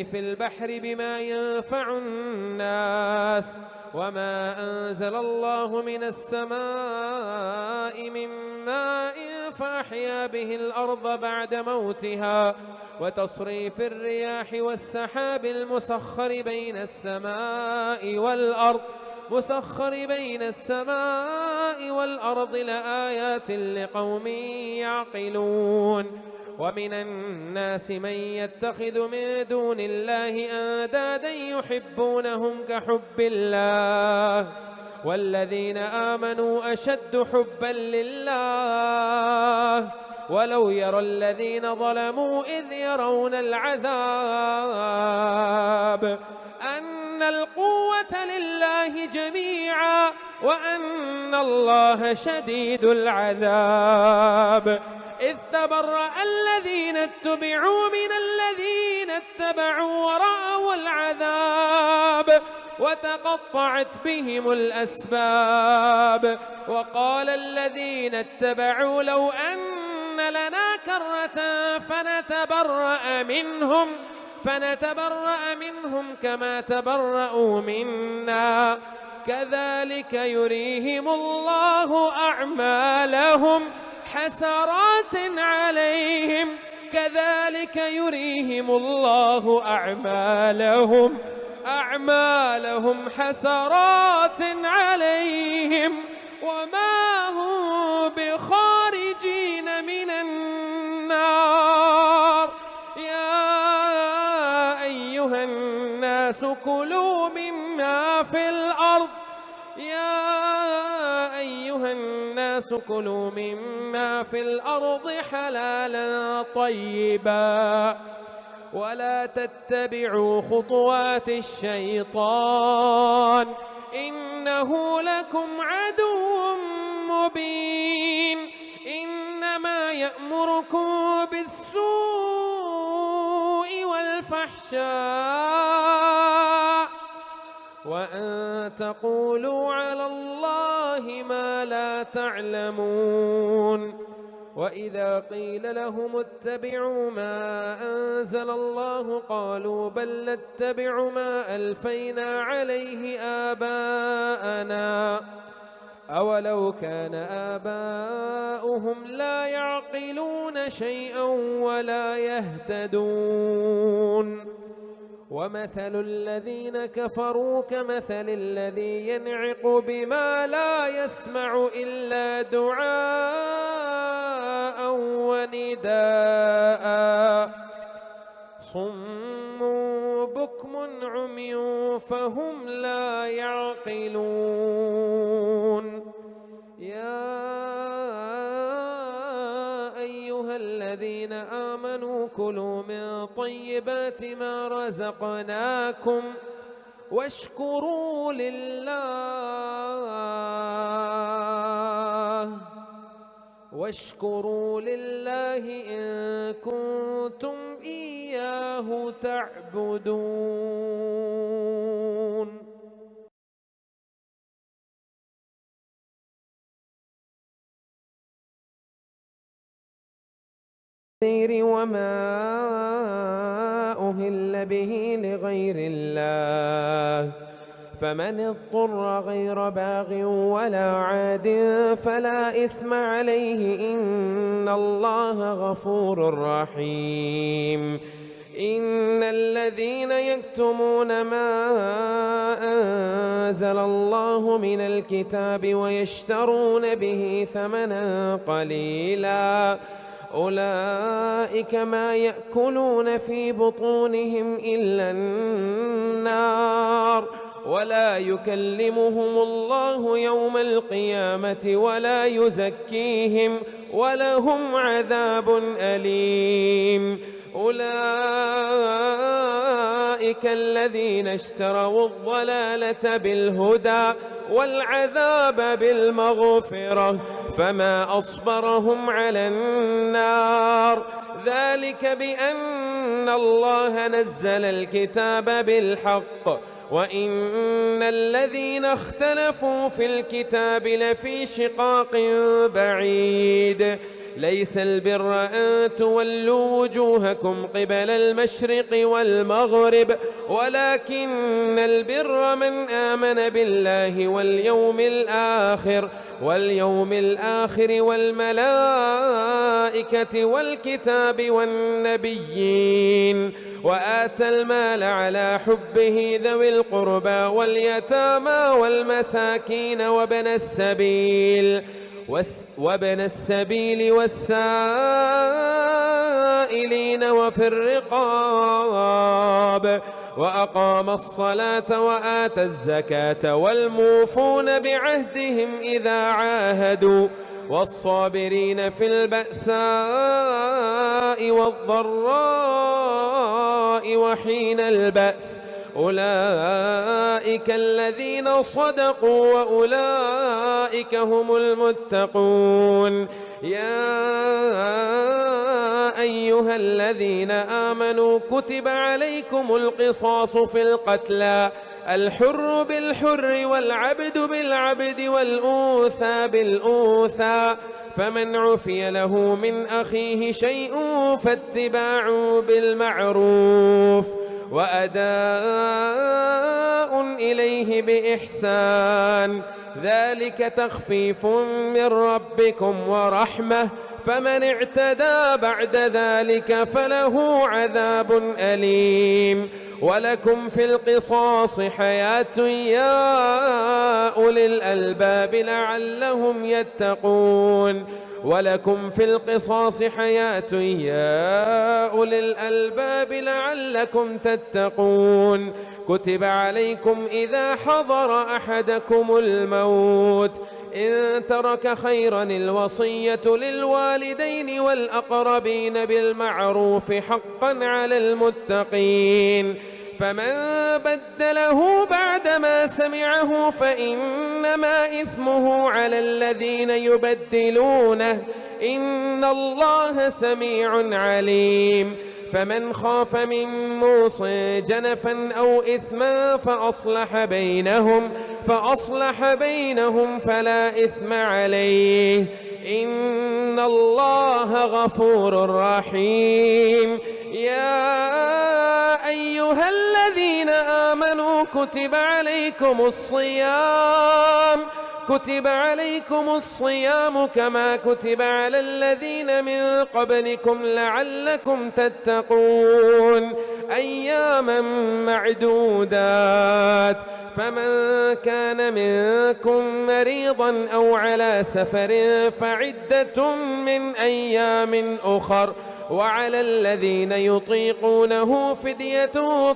في البحر بما ينفع الناس وما أنزل الله من السماء من ماء فأحيا به الأرض بعد موتها وتصريف الرياح والسحاب المسخر بين السماء والأرض لآيات لقوم يعقلون. ومن الناس من يتخذ من دون الله أندادا يحبونهم كحب الله والذين آمنوا أشد حبا لله ولو يرى الذين ظلموا إذ يرون العذاب أن القوة لله جميعا وأن الله شديد العذاب إذ تبرأ الذين اتبعوا من الذين اتبعوا ورأوا العذاب وتقطعت بهم الأسباب وقال الذين اتبعوا لو أن لنا كرة فنتبرأ منهم كما تبرأوا منا كذلك يريهم الله أعمالهم حسرات عليهم وما هم بخارجين من النار يا أيها الناس كلوا مما في الأرض حلالا طيبا ولا تتبعوا خطوات الشيطان إنه لكم عدو مبين إنما يأمركم بالسوء والفحشاء وأن تقولوا على الله ما لا تعلمون وإذا قيل لهم اتبعوا ما أنزل الله قالوا بل نتبع ما ألفينا عليه آباءنا أولو كان آباؤهم لا يعقلون شيئا ولا يهتدون ومثل الذين كفروا كمثل الذي ينعق بما لا يسمع إلا دعاء ونداء صم بكم عمي فهم لا يعقلون يا أيها الذين آمنوا كلوا من طيبات ما رزقناكم واشكروا لله إن كنتم إياه تعبدون وما أهل به لغير الله فمن اضطر غير باغ ولا عاد فلا إثم عليه إن الله غفور رحيم إن الذين يكتمون ما أنزل الله من الكتاب ويشترون به ثمنا قليلا أولئك ما يأكلون في بطونهم إلا النار ولا يكلمهم الله يوم القيامة ولا يزكيهم ولهم عذاب أليم أولئك الذين اشتروا الضلالة بالهدى والعذاب بالمغفرة فما أصبرهم على النار ذلك بأن الله نزل الكتاب بالحق وإن الذين اختلفوا في الكتاب لفي شقاق بعيد ليس البر أن تولوا وجوهكم قبل المشرق والمغرب ولكن البر من آمن بالله واليوم الآخر والملائكة والكتاب والنبيين وآتى المال على حبه ذوي القربى واليتامى والمساكين وابن السبيل والسائلين السائلين وفي الرقاب وأقام الصلاة وآتى الزكاة والموفون بعهدهم إذا عاهدوا والصابرين في البأساء والضراء وحين البأس أولئك الذين صدقوا وأولئك هم المتقون. يا أيها الذين آمنوا كتب عليكم القصاص في القتلى الحر بالحر والعبد بالعبد والأنثى بالأنثى فمن عفي له من أخيه شيء فاتباع بالمعروف وأداء إليه بإحسان ذلك تخفيف من ربكم ورحمة فمن اعتدى بعد ذلك فله عذاب أليم. ولكم في القصاص حياة يا أولي الألباب لعلهم يتقون. ولكم في القصاص حياة يا أولي الألباب لعلكم تتقون. كتب عليكم إذا حضر أحدكم الموت إن ترك خيرا الوصية للوالدين والأقربين بالمعروف حقا على المتقين فمن بدله بعدما سمعه فإنما إثمه على الذين يبدلونه إن الله سميع عليم. فمن خاف من موص جنفا أو إثما فأصلح بينهم فلا إثم عليه إن الله غفور رحيم. يا أيها الذين آمنوا كتب عليكم الصيام كما كتب على الذين من قبلكم لعلكم تتقون أياما معدودات فمن كان منكم مريضا أو على سفر فعدة من أيام أخر وعلى الذين يطيقونه فدية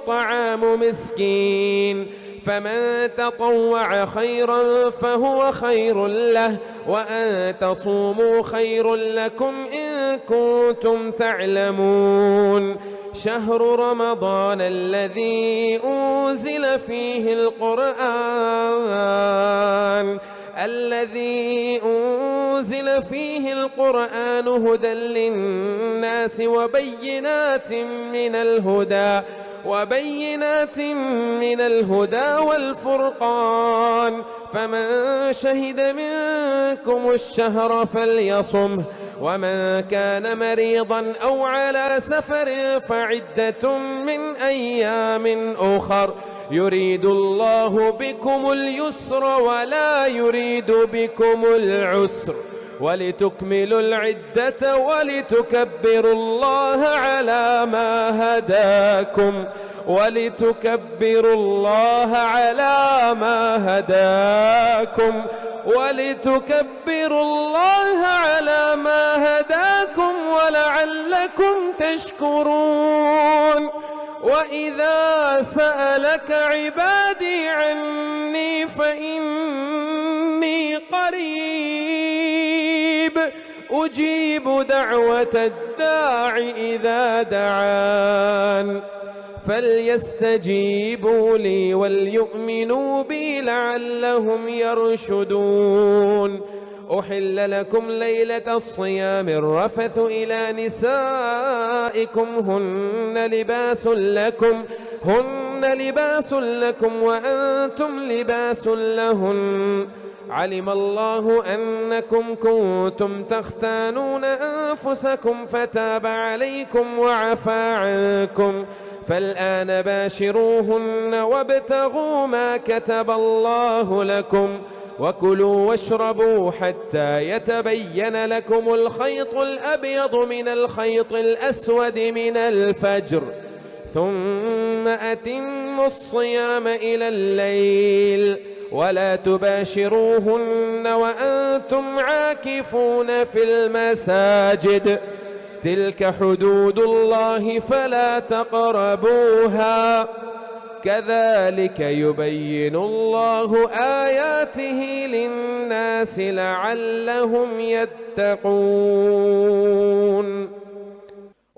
طعام مسكين فمن تطوع خيرا فهو خير له وأن تصوموا خير لكم إن كنتم تعلمون. شهر رمضان الذي أنزل فيه القرآن هدى للناس وبينات من الهدى والفرقان فمن شهد منكم الشهر فليصمه ومن كان مريضا أو على سفر فعدة من أيام أخر يريد الله بكم اليسر ولا يريد بكم العسر ولتكملوا العدة ولتكبروا الله على ما هداكم ولعلكم تشكرون. وإذا سألك عبادي عني فإني قريب أجيب دعوة الداع إذا دعان فليستجيبوا لي وليؤمنوا بي لعلهم يرشدون. أحل لكم ليلة الصيام الرفث إلى نسائكم هن لباس لكم وأنتم لباس لهن علم الله أنكم كنتم تختانون أنفسكم فتاب عليكم وعفى عنكم فالآن باشروهن وابتغوا ما كتب الله لكم وكلوا واشربوا حتى يتبين لكم الخيط الأبيض من الخيط الأسود من الفجر ثم أتموا الصيام إلى الليل ولا تباشروهن وأنتم عاكفون في المساجد تلك حدود الله فلا تقربوها كذلك يبين الله آياته للناس لعلهم يتقون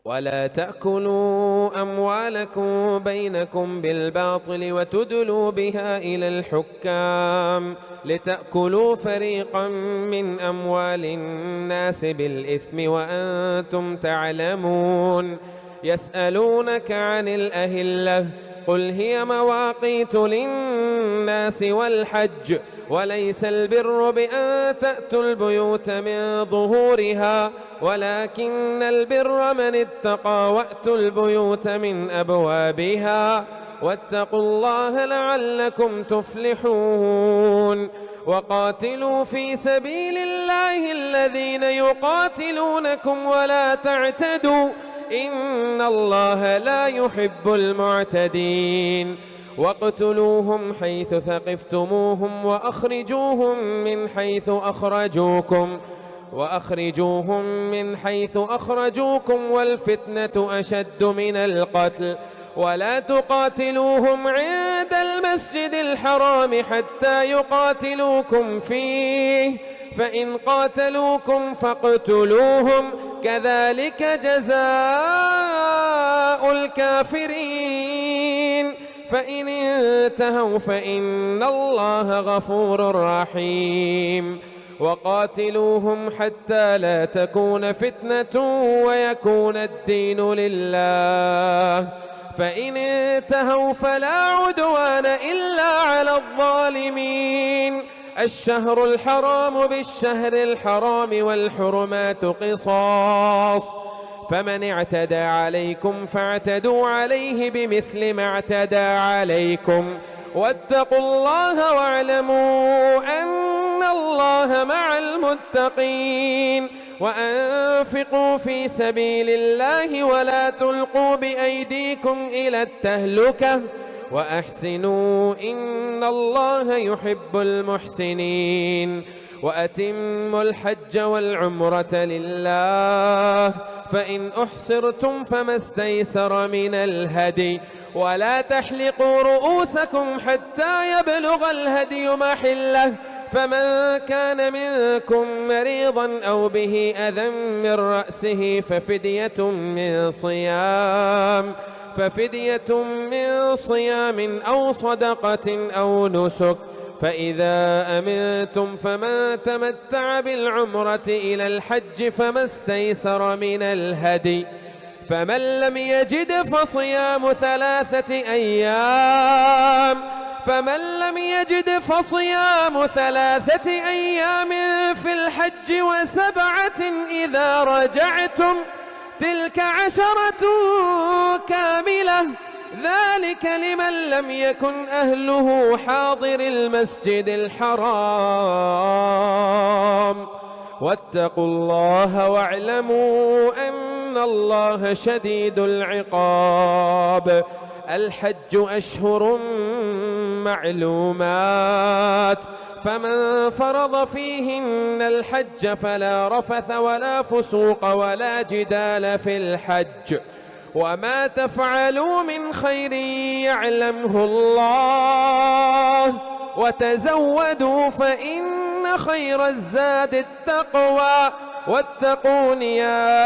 ولا تأكلوا أموالكم بينكم بالباطل وتدلوا بها إلى الحكام لتأكلوا فريقا من أموال الناس بالإثم وأنتم تعلمون يسألونك عن الأهلة قل هي مواقيت للناس والحج وليس البر بأن تأتوا البيوت من ظهورها ولكن البر من اتقى وأتوا البيوت من أبوابها واتقوا الله لعلكم تفلحون وقاتلوا في سبيل الله الذين يقاتلونكم ولا تعتدوا إن الله لا يحب المعتدين واقتلوهم حيث ثقفتموهم وأخرجوهم من حيث أخرجوكم والفتنة أشد من القتل ولا تقاتلوهم عند المسجد الحرام حتى يقاتلوكم فيه فإن قاتلوكم فاقتلوهم كذلك جزاء الكافرين فإن انتهوا فإن الله غفور رحيم وقاتلوهم حتى لا تكون فتنة ويكون الدين لله فإن انتهوا فلا عدوان إلا على الظالمين الشهر الحرام بالشهر الحرام والحرمات قصاص فمن اعتدى عليكم فاعتدوا عليه بمثل ما اعتدى عليكم واتقوا الله واعلموا أن الله مع المتقين وأنفقوا في سبيل الله ولا تلقوا بأيديكم إلى التهلكة وأحسنوا إن الله يحب المحسنين وأتموا الحج والعمرة لله فإن أحصرتم فما استيسر من الهدي ولا تحلقوا رؤوسكم حتى يبلغ الهدي محله فمن كان منكم مريضا أو به أذى من رأسه ففدية من صيام أو صدقة أو نسك فإذا أمنتم فمن تمتع بالعمرة إلى الحج فما استيسر من الهدي فمن لم يجد فصيام 3 أيام في الحج و7 إذا رجعتم تلك 10 كاملة ذلك لمن لم يكن أهله حاضر المسجد الحرام واتقوا الله واعلموا أن الله شديد العقاب الحج أشهر معلومات فمن فرض فيهن الحج فلا رفث ولا فسوق ولا جدال في الحج وما تفعلوا من خير يعلمه الله وتزودوا فإن خير الزاد التقوى واتقون يا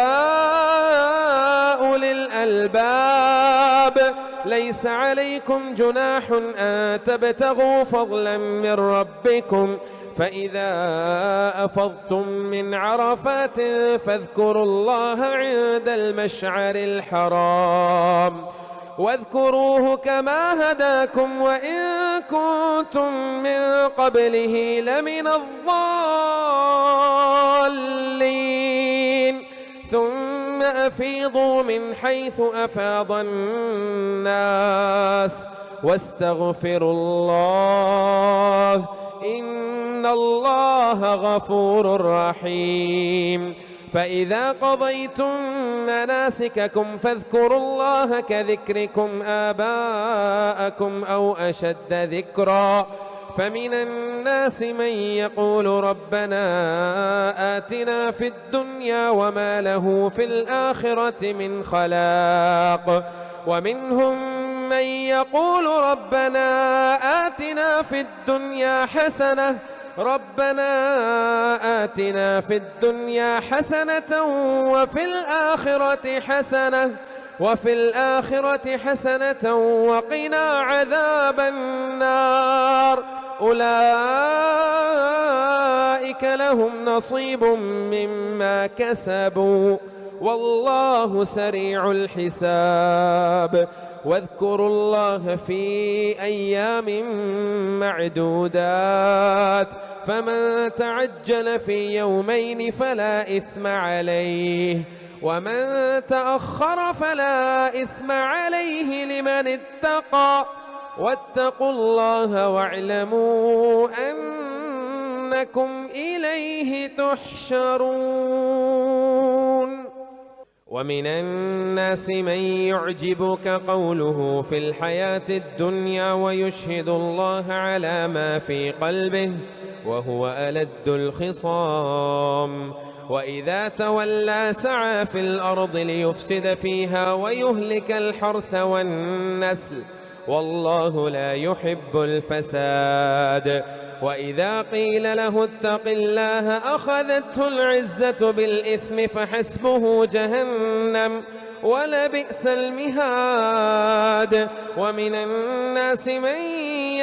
أولي الألباب ليس عليكم جناح أن تبتغوا فضلا من ربكم فإذا أفضتم من عرفات فاذكروا الله عند المشعر الحرام واذكروه كما هداكم وإن كنتم من قبله لمن الضالين ثم أفيضوا من حيث أفاض الناس واستغفروا الله إن الله غفور رحيم فإذا قضيتم مناسككم فاذكروا الله كذكركم آباءكم أو أشد ذكرا فمن الناس من يقول ربنا آتنا في الدنيا وما له في الآخرة من خلاق ومنهم من يقول ربنا آتنا في الدنيا حسنة وفي الآخرة حسنة وقنا عذاب النار أولئك لهم نصيب مما كسبوا والله سريع الحساب واذكروا الله في أيام معدودات فمن تعجل في يومين فلا إثم عليه ومن تأخر فلا إثم عليه لمن اتقى واتقوا الله واعلموا أنكم إليه تحشرون ومن الناس من يعجبك قوله في الحياة الدنيا ويشهد الله على ما في قلبه وهو ألد الخصام وإذا تولى سعى في الأرض ليفسد فيها ويهلك الحرث والنسل والله لا يحب الفساد وإذا قيل له اتق الله أخذته العزة بالإثم فحسبه جهنم ولبئس المهاد ومن الناس من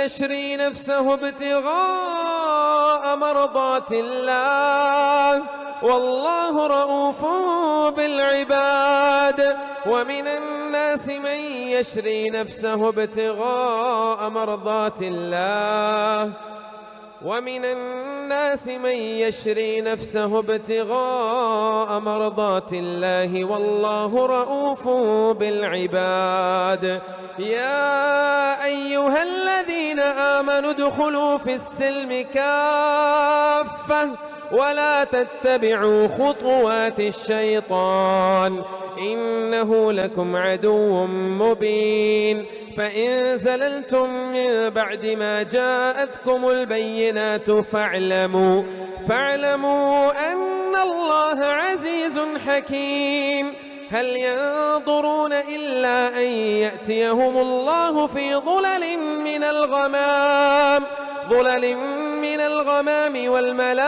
يشري نفسه ابتغاء مرضات الله والله رؤوف بالعباد ومن الناس من يشري نفسه ابتغاء مرضات الله والله رؤوف بالعباد يا أيها الذين آمنوا ادخلوا في السلم كافة ولا تتبعوا خطوات الشيطان إنه لكم عدو مبين فإن زللتم من بعد ما جاءتكم البينات فاعلموا أن الله عزيز حكيم هل ينظرون إلا أن يأتيهم الله في ظلل من الغمام والملائكة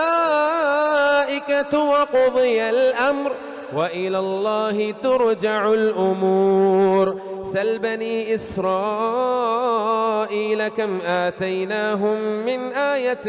وقضي الأمر وإلى الله ترجع الأمور سل بني إسرائيل كم آتيناهم من آية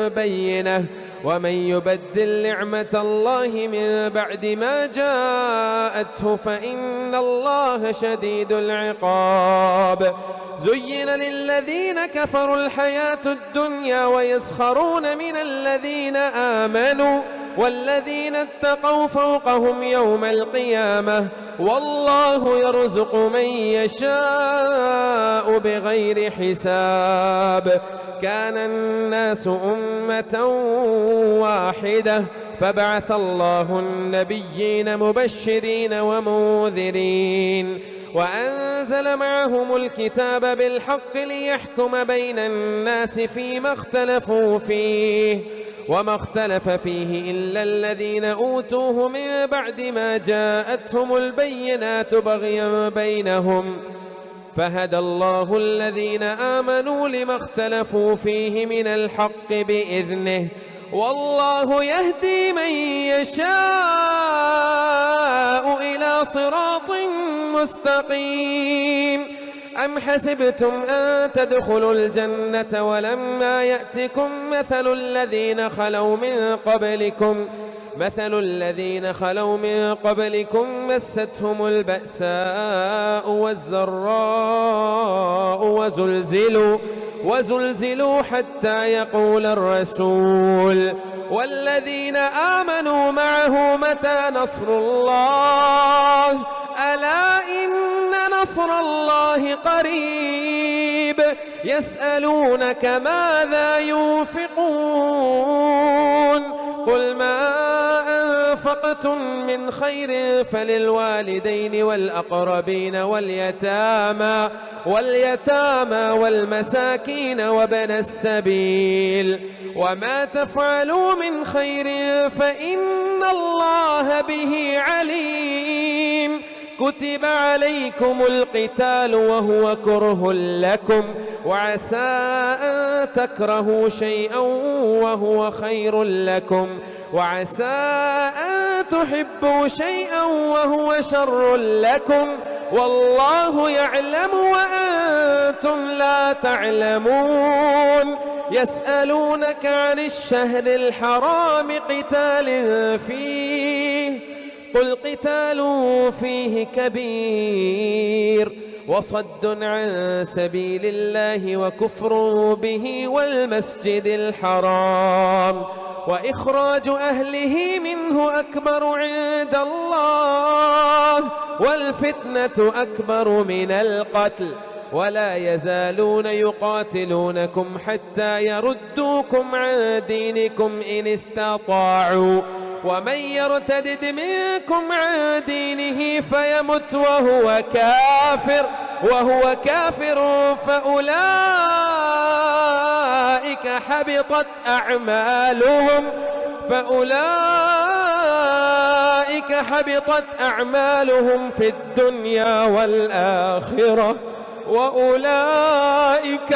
بينة ومن يبدل نعمة الله من بعد ما جاءته فإن الله شديد العقاب زين للذين كفروا الحياة الدنيا ويسخرون من الذين آمنوا والذين اتقوا فوقهم يوم القيامة والله يرزق من يشاء بغير حساب كان الناس أمة واحدة فبعث الله النبيين مبشرين ومنذرين وأنزل معهم الكتاب بالحق ليحكم بين الناس فيما اختلفوا فيه وما اختلف فيه إلا الذين أوتوه من بعد ما جاءتهم البينات بغيا بينهم فهدى الله الذين آمنوا لما اختلفوا فيه من الحق بإذنه والله يهدي من يشاء إلى صراط مستقيم أم حسبتم أن تدخلوا الجنة ولما يأتكم مثل الذين خلوا من قبلكم مستهم البأساء والضراء وزلزلوا حتى يقول الرسول والذين آمنوا معه متى نصر الله ألا إن نصر الله قريب يسألونك ماذا ينفقون قل ما أنفقتم من خير فللوالدين والأقربين واليتامى والمساكين وابن السبيل وما تفعلوا من خير فإن الله به عليم. كتب عليكم القتال وهو كره لكم وعسى أن تكرهوا شيئا وهو خير لكم وعسى أن تحبوا شيئا وهو شر لكم والله يعلم وأنتم لا تعلمون. يسألونك عن الشهر الحرام قتال فيه قل قتال فيه كبير وصد عن سبيل الله وكفر به والمسجد الحرام وإخراج أهله منه أكبر عند الله والفتنة أكبر من القتل ولا يزالون يقاتلونكم حتى يردوكم عن دينكم إن استطاعوا ومن يرتدد منكم عن دينه فيمت وهو كافر فأولئك حبطت أعمالهم في الدنيا والآخرة وأولئك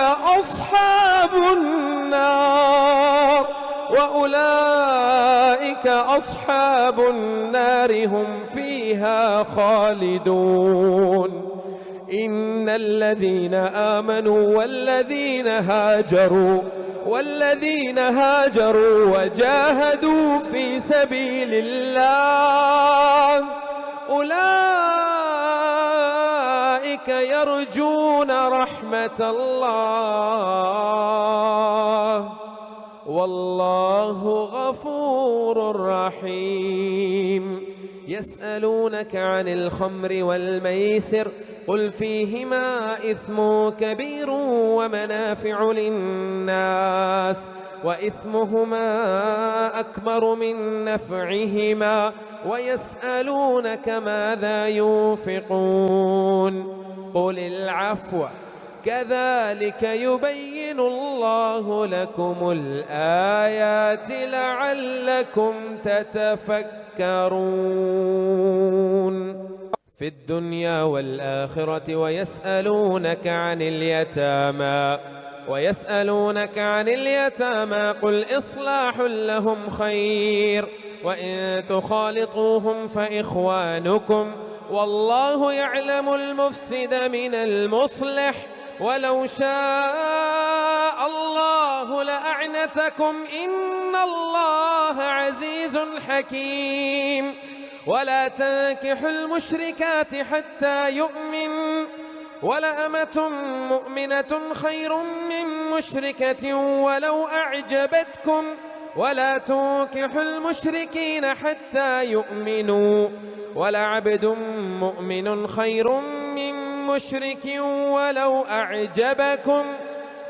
أصحاب النار هم فيها خالدون. إن الذين آمنوا والذين هاجروا وجاهدوا في سبيل الله أولئك يرجون رحمة الله والله غفور رحيم. يسألونك عن الخمر والميسر قل فيهما إثم كبير ومنافع للناس وإثمهما أكبر من نفعهما ويسألونك ماذا ينفقون قل العفو كذلك يبين الله لكم الآيات لعلكم تتفكرون في الدنيا والآخرة. ويسألونك عن اليتامى قل إصلاح لهم خير وإن تخالطوهم فإخوانكم والله يعلم المفسد من المصلح ولو شاء الله لأعنتكم إن الله عزيز حكيم. ولا تنكحوا المشركات حتى يؤمن ولأمة مؤمنة خير من مشركة ولو أعجبتكم ولا تنكحوا المشركين حتى يؤمنوا ولعبد مؤمن خير من مشرك ولو أعجبكم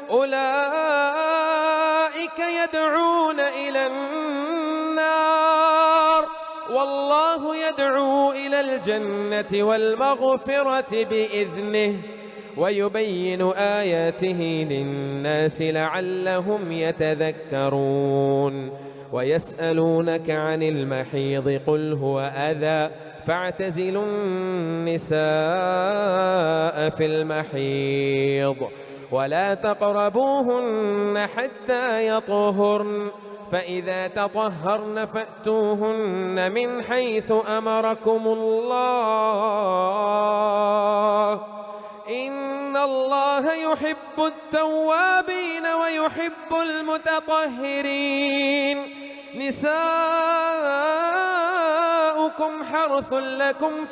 أولئك يدعون إلى النار والله يدعو إلى الجنة والمغفرة بإذنه ويبين آياته للناس لعلهم يتذكرون. ويسألونك عن المحيض قل هو أذى فاعتزلوا النساء في المحيض ولا تقربوهن حتى يطهرن فإذا تطهرن فأتوهن من حيث أمركم الله إن الله يحب التوابين ويحب المتطهرين. نساؤكم حرث لكم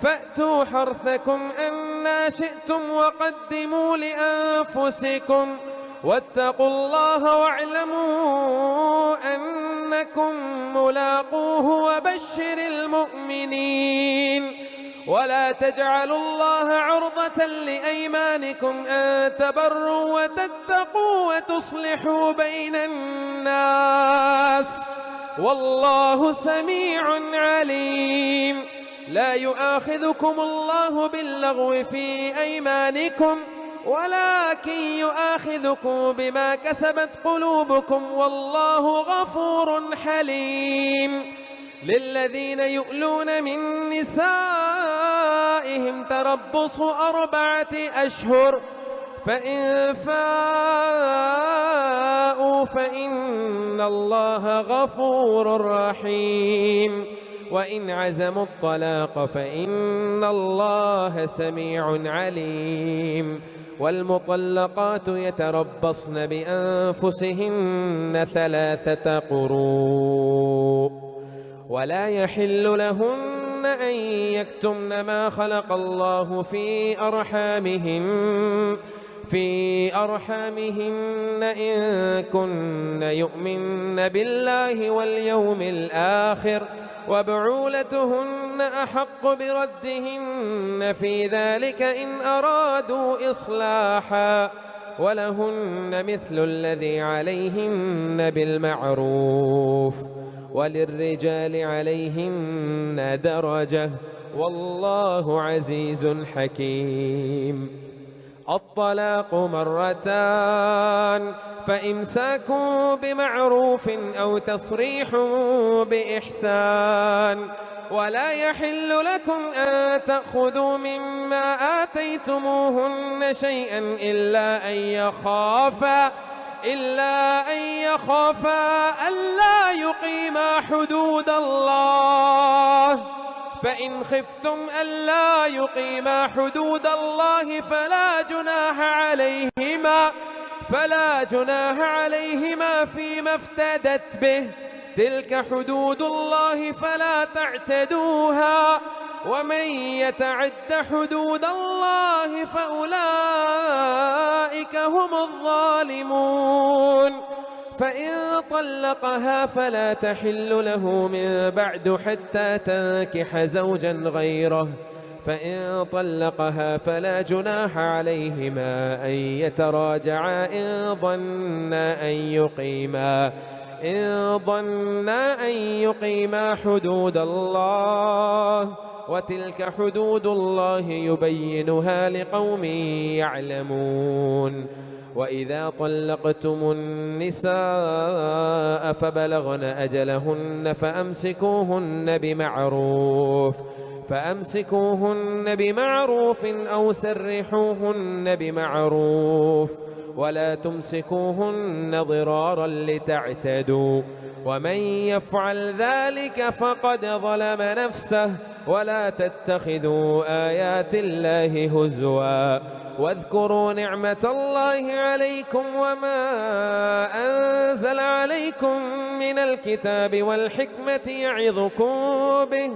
فأتوا حرثكم أنى شئتم وقدموا لأنفسكم واتقوا الله واعلموا أنكم ملاقوه وبشر المؤمنين. ولا تجعلوا الله عرضة لأيمانكم أن تبروا وتتقوا وتصلحوا بين الناس والله سميع عليم. لا يؤاخذكم الله باللغو في أيمانكم ولكن يؤاخذكم بما كسبت قلوبكم والله غفور حليم. للذين يؤلون من نسائهم تربص 4 أشهر فإن فاءوا فإن الله غفور رحيم. وإن عزموا الطلاق فإن الله سميع عليم. والمطلقات يتربصن بأنفسهن 3 قروء ولا يحل لهن أن يكتمن ما خلق الله في أرحامهن إن كن يؤمن بالله واليوم الآخر وبعولتهن أحق بردهن في ذلك إن أرادوا إصلاحا ولهن مثل الذي عليهن بالمعروف وللرجال عليهن درجة والله عزيز حكيم. الطلاق 2 فإمساك بمعروف أو تصريح بإحسان. ولا يحل لكم أن تأخذوا مما آتيتموهن شيئا إلا أن يخافا ألا يقيما حدود الله. فإن خفتم ألا يقيما حدود الله فلا جناح عليهما فيما افتدت به. تلك حدود الله فلا تعتدوها ومن يتعد حدود الله فأولئك هم الظالمون. فإن طلقها فلا تحل له من بعد حتى تنكح زوجا غيره. فإن طلقها فلا جناح عليهما أن يتراجعا إن ظنا أن يقيما حدود الله. وتلك حدود الله يبينها لقوم يعلمون. وإذا طلقتم النساء فبلغن أجلهن فأمسكوهن بمعروف أو سرحوهن بمعروف ولا تمسكوهن ضرارا لتعتدوا ومن يفعل ذلك فقد ظلم نفسه. ولا تتخذوا آيات الله هزوا واذكروا نعمة الله عليكم وما أنزل عليكم من الكتاب والحكمة يعظكم به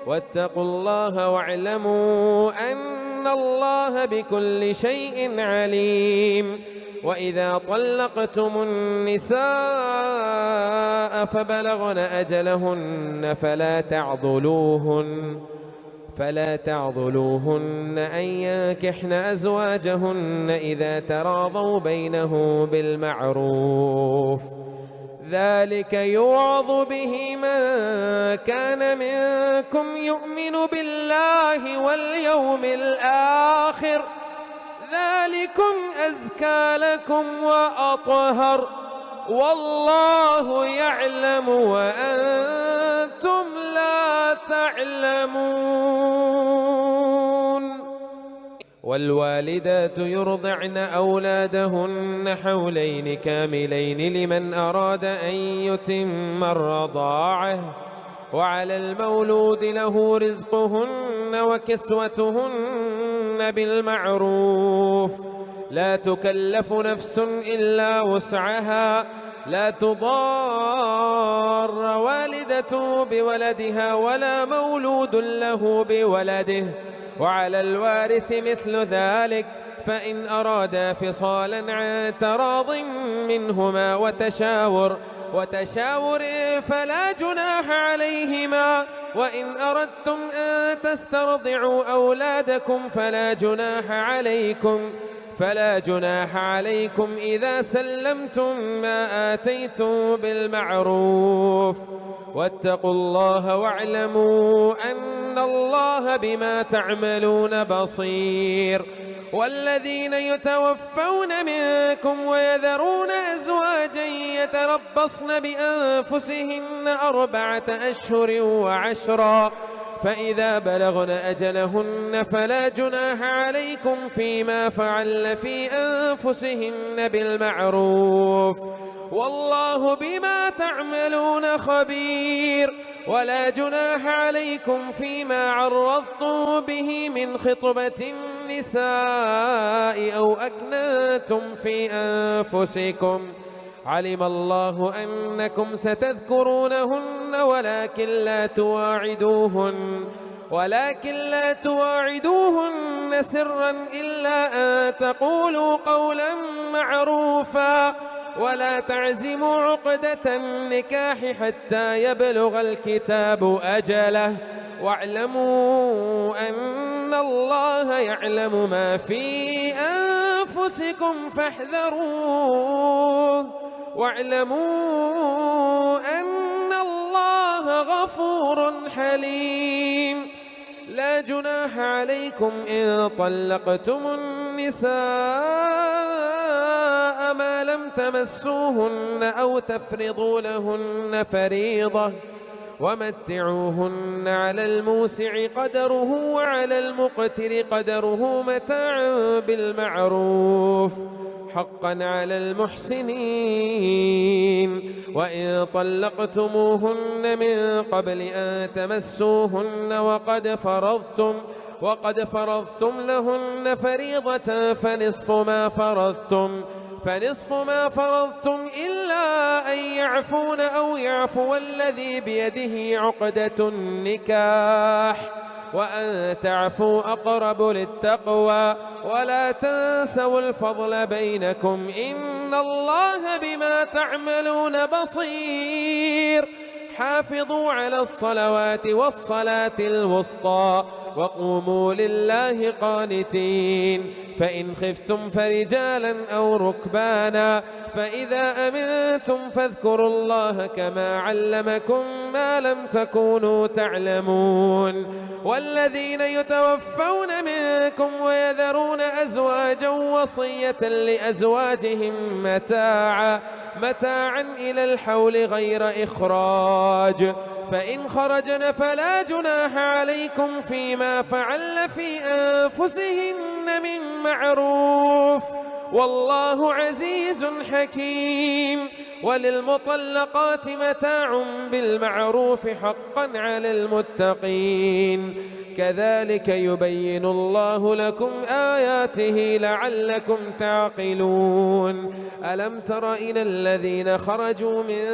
واتقوا الله واعلموا أن الله بكل شيء عليم. وإذا طلقتم النساء فبلغن أجلهن فلا تعضلوهن أن ينكحن أزواجهن إذا تراضوا بينه بالمعروف. ذلك يوعظ به من كان منكم يؤمن بالله واليوم الآخر ذلكم أزكى لكم وأطهر والله يعلم وأنتم لا تعلمون. والوالدات يرضعن أولادهن حولين كاملين لمن أراد أن يتم الرضاعة وعلى المولود له رزقهن وكسوتهن بالمعروف. لا تكلف نفس إلا وسعها. لا تضار والدة بولدها ولا مولود له بولده وعلى الوارث مثل ذلك فإن أرادا فصالا عن تراض منهما وتشاور فلا جناح عليهما. وإن أردتم أن تسترضعوا أولادكم فلا جناح عليكم إذا سلمتم ما آتيتم بالمعروف. واتقوا الله واعلموا أن الله بما تعملون بصير. والذين يتوفون منكم ويذرون أزواجا يتربصن بأنفسهن 4 أشهر وعشرا، فإذا بلغن أجلهن فلا جناح عليكم فيما فعلن في أنفسهن بالمعروف، والله بما تعملون خبير. ولا جناح عليكم فيما عرضتم به من خطبة النساء أو أكننتم في أنفسكم، علم الله أنكم ستذكرونهن ولكن لا تواعدوهن سرا إلا أن تقولوا قولا معروفا، ولا تعزموا عقدة النكاح حتى يبلغ الكتاب أجله، واعلموا أن الله يعلم ما في أنفسكم فاحذروه، واعلموا أن الله غفور حليم. لا جناح عليكم إن طلقتم النساء ما لم تمسوهن أو تفرضوا لهن فريضة، ومتعوهن على الموسع قدره وعلى المقتر قدره متاعا بالمعروف، حقا على المحسنين. وإن طلقتموهن من قبل أن تمسوهن وقد فرضتم لهن فريضة فنصف ما فرضتم إلا أن يعفون أو يعفو الذي بيده عقدة النكاح، وأن تعفوا أقرب للتقوى، ولا تنسوا الفضل بينكم إن الله بما تعملون بصير. حافظوا على الصلوات والصلاة الوسطى وقوموا لله قانتين. فإن خفتم فرجالا أو ركبانا فإذا أمنتم فاذكروا الله كما علمكم ما لم تكونوا تعلمون. والذين يتوفون منكم ويذرون أزواجا وصية لأزواجهم متاعا إلى الحول غير إخراج، فإن خرجن فلا جناح عليكم فيما فعلن في أنفسهن من معروف، والله عزيز حكيم. وللمطلقات متاع بالمعروف حقا على المتقين، كذلك يبين الله لكم آياته لعلكم تعقلون. ألم تر إلى الذين خرجوا من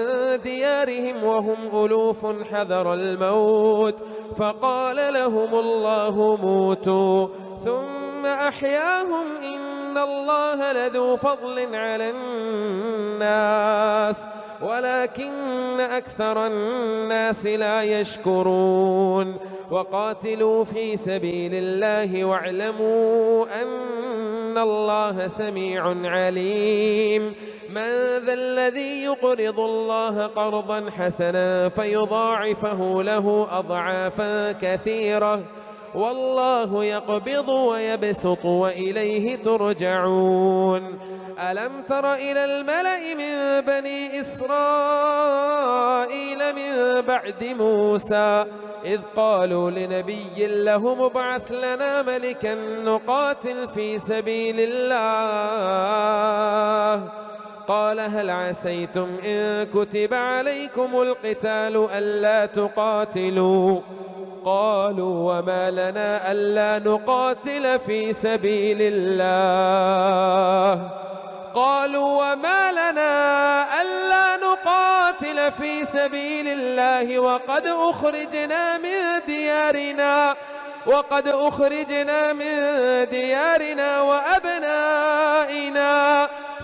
ديارهم وهم ألوف حذر الموت فقال لهم الله موتوا ثم أحياهم إن الله لذو فضل على الناس ولكن أكثر الناس لا يشكرون. وقاتلوا في سبيل الله واعلموا أن الله سميع عليم. من ذا الذي يقرض الله قرضا حسنا فيضاعفه له أضعافا كثيرة والله يقبض ويبسط وإليه ترجعون. ألم تر إلى الملأ من بني إسرائيل من بعد موسى إذ قالوا لنبي له ابعث لنا ملكا نقاتل في سبيل الله قال هل عسيتم إن كتب عليكم القتال ألا تقاتلوا قالوا وما لنا ألا نقاتل في سبيل الله وقد أخرجنا من ديارنا وأبنائنا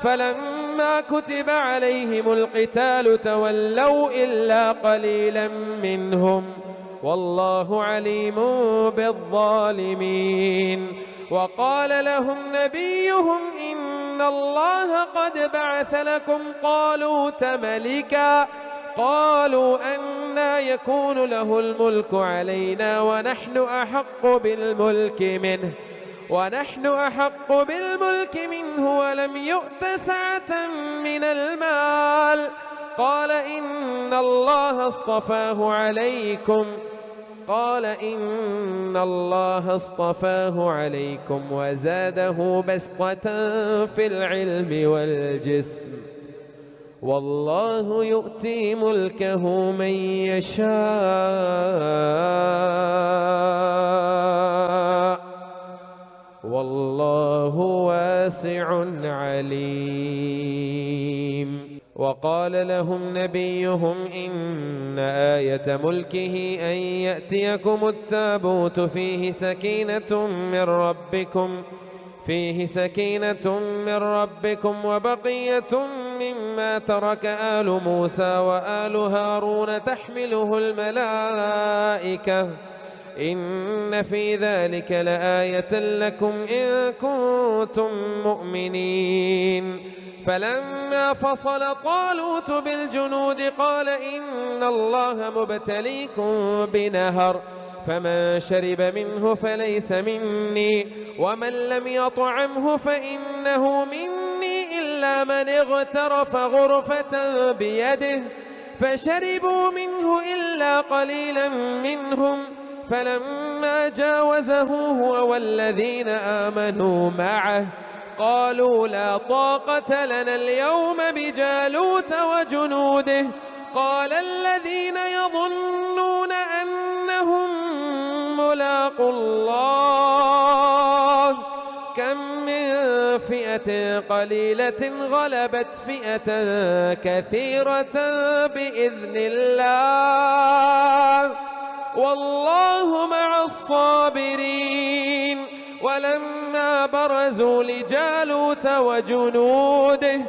فلما كتب عليهم القتال تولوا إلا قليلا منهم والله عليم بالظالمين. وقال لهم نبيهم إن الله قد بعث لكم طالوت ملكا قالوا أنى يكون له الملك علينا ونحن أحق بالملك منه ولم يؤت سعة من المال. قال إن الله اصطفاه عليكم وزاده بسطة في العلم والجسم والله يؤتي ملكه من يشاء والله واسع عليم. وقال لهم نبيهم إن آية ملكه أن يأتيكم التابوت فيه سكينة من ربكم وبقية مما ترك آل موسى وآل هارون تحمله الملائكة إن في ذلك لآية لكم إن كنتم مؤمنين. فلما فصل طالوت بالجنود قال إن الله مبتليكم بنهر فمن شرب منه فليس مني ومن لم يطعمه فإنه مني إلا من اغترف غرفة بيده فشربوا منه إلا قليلا منهم. فلما جاوزه هو والذين آمنوا معه قالوا لا طاقة لنا اليوم بجالوت وجنوده. قال الذين يظنون أنهم ملاقو الله كم من فئة قليلة غلبت فئة كثيرة بإذن الله والله مع الصابرين. ولما برزوا لجالوت وجنوده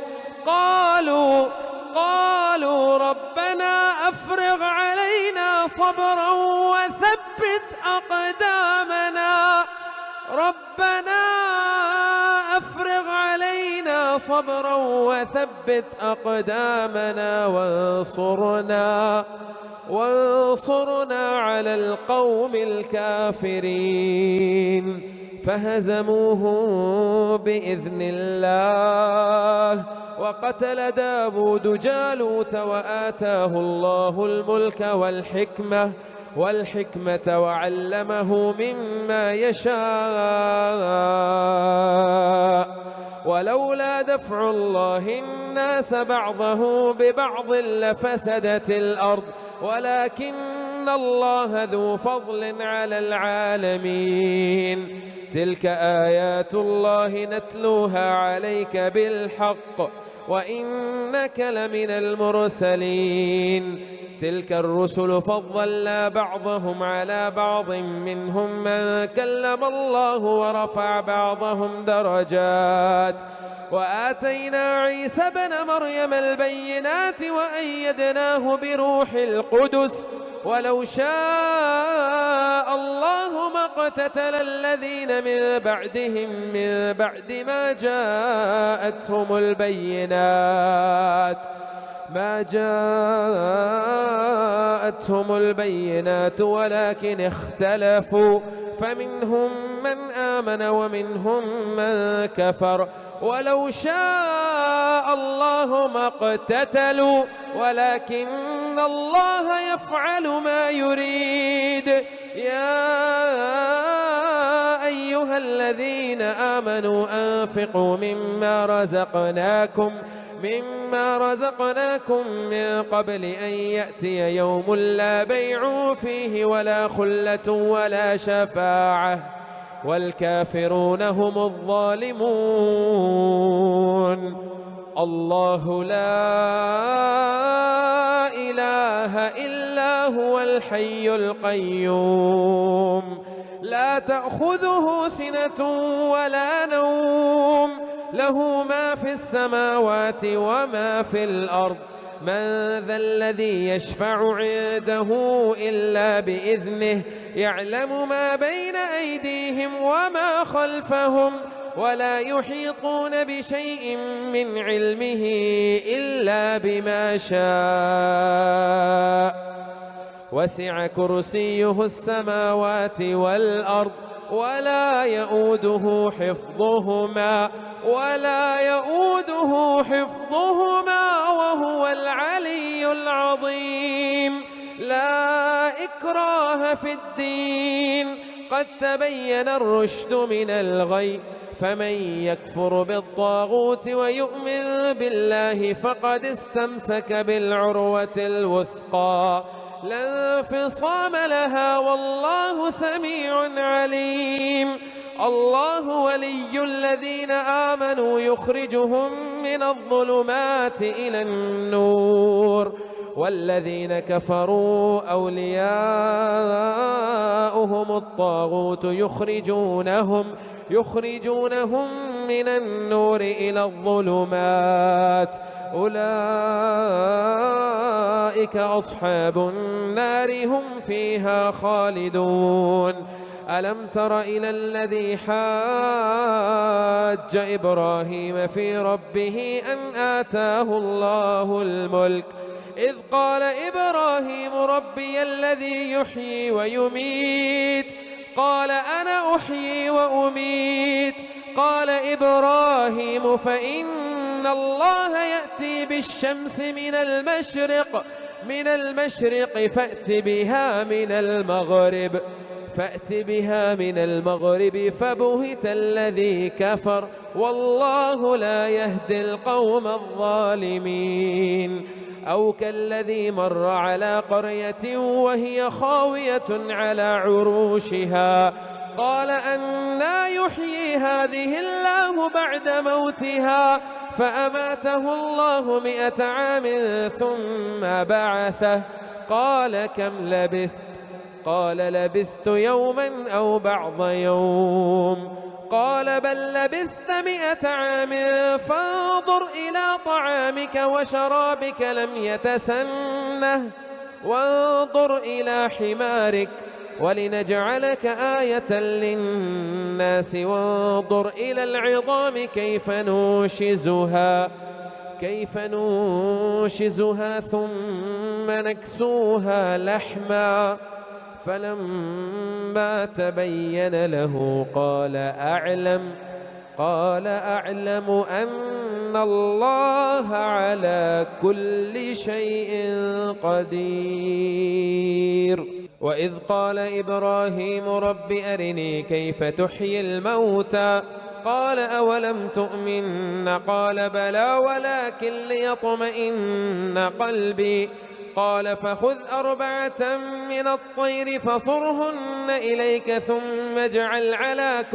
قالوا ربنا أفرغ علينا صبرا وثبت أقدامنا وانصرنا على القوم الكافرين. فهزموهم بإذن الله وقتل داود جالوت وآتاه الله الملك والحكمة وعلمه مما يشاء. ولولا دفع الله الناس بعضه ببعض لفسدت الأرض ولكن الله ذو فضل على العالمين. تلك آيات الله نتلوها عليك بالحق وإنك لمن المرسلين. تلك الرسل فضلنا بعضهم على بعض منهم من كلم الله ورفع بعضهم درجات وآتينا عيسى ابن مريم البينات وأيدناه بروح القدس ولو شاء الله ما اقتتل الذين من بعدهم من بعد ما جاءتهم البينات ولكن اختلفوا فمنهم من آمن ومنهم من كفر. ولو شاء الله ما اقتتلوا ولكن الله يفعل ما يريد. يا أيها الذين آمنوا أنفقوا مما رزقناكم من قبل أن يأتي يوم لا بيع فيه ولا خلة ولا شفاعة والكافرون هم الظالمون. الله لا إله إلا هو الحي القيوم لا تأخذه سنة ولا نوم له ما في السماوات وما في الأرض. من ذا الذي يشفع عنده إلا بإذنه يعلم ما بين أيديهم وما خلفهم ولا يحيطون بشيء من علمه إلا بما شاء وسع كرسيه السماوات والأرض ولا يؤوده حفظهما وهو العلي العظيم. لا إكراه في الدين، قد تبين الرشد من الغي، فمن يكفر بالطاغوت ويؤمن بالله فقد استمسك بالعروة الوثقى لا انفصام لها، والله سميع عليم. الله ولي الذين آمنوا يخرجهم من الظلمات إلى النور، والذين كفروا أولياؤهم الطاغوت يخرجونهم من النور إلى الظلمات، أولئك أصحاب النار هم فيها خالدون. ألم تر إلى الذي حاج إبراهيم في ربه أن آتاه الله الملك، إذ قال إبراهيم ربي الذي يحيي ويميت، قال أنا أحيي وأميت. قال إبراهيم فإن الله يأتي بالشمس من المشرق فأت بها من المغرب فبهت الذي كفر، والله لا يهدي القوم الظالمين. أو كالذي مر على قرية وهي خاوية على عروشها، قال أنى يحيي هذه الله بعد موتها، فأماته الله 100 عام ثم بعثه، قال كم لبثت؟ قال لبثت يوما أو بعض يوم، قال بل لبثت 100 عام فانظر إلى طعامك وشرابك لم يتسنه، وانظر إلى حمارك ولنجعلك آية للناس، وانظر إلى العظام كيف ننشزها ثم نكسوها لحما، فلما تبين له قال أعلم أن الله على كل شيء قدير. وإذ قال إبراهيم رب أرني كيف تحيي الموتى، قال أولم تؤمن؟ قال بلى ولكن ليطمئن قلبي. قال فخذ 4 من الطير فصرهن إليك ثم اجعل على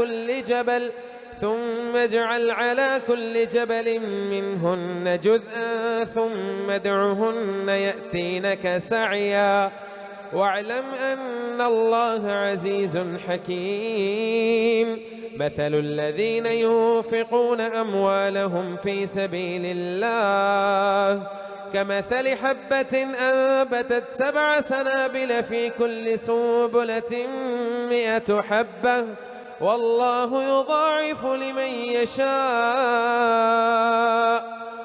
كل جبل منهن جزءا ثم ادعهن يأتينك سعيا، واعلم أن الله عزيز حكيم. مثل الذين ينفقون أموالهم في سبيل الله كمثل حبة أنبتت 7 سنابل في كل سنبلة 100 حبة، والله يضاعف لمن يشاء،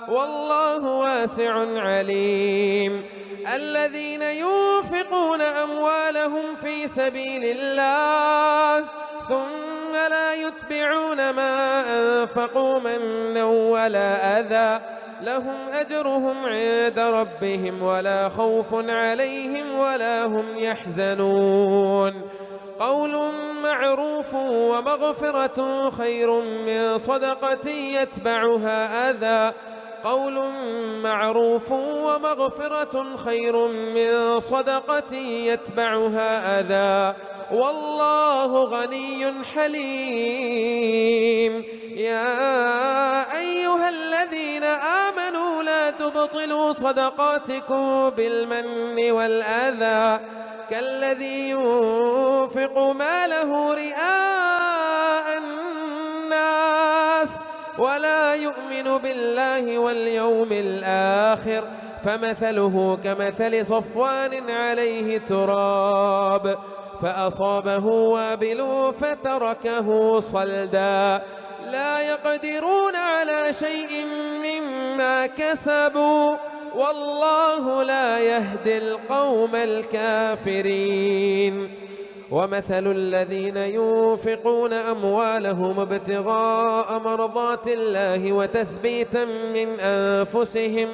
والله واسع عليم. الذين ينفقون أموالهم في سبيل الله ثم لا يتبعون ما أنفقوا منا ولا أذى، لهم أجرهم عند ربهم ولا خوف عليهم ولا هم يحزنون. قول معروف ومغفرة خير من صدقة يتبعها أذى، قول معروف ومغفرة خير من صدقة يتبعها أذى، والله غني حليم. يا أيها الذين آمنوا لا تبطلوا صدقاتكم بالمن والأذى كالذي ينفق ماله رئاء الناس ولا يؤمن بالله واليوم الآخر، فمثله كمثل صفوان عليه تراب فأصابه وابل فتركه صلدا، لا يقدرون على شيء مما كسبوا والله لا يهدي القوم الكافرين. ومثل الذين ينفقون أموالهم ابتغاء مرضات الله وتثبيتا من أنفسهم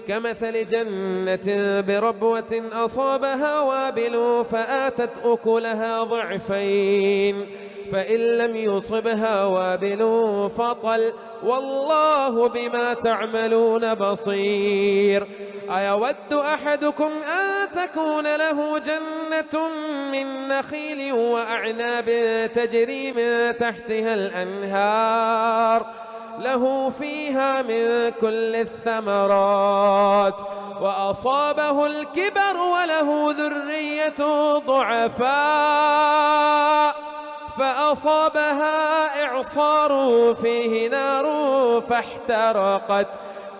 كمثل جنة بربوة أصابها وابل فآتت أكلها ضعفين فإن لم يصبها وابل فطل والله بما تعملون بصير. أيود أحدكم أن تكون له جنة من نخيل وأعناب تجري من تحتها الأنهار له فيها من كل الثمرات وأصابه الكبر وله ذرية ضعفاء فأصابها إعصار فيه نار فاحترقت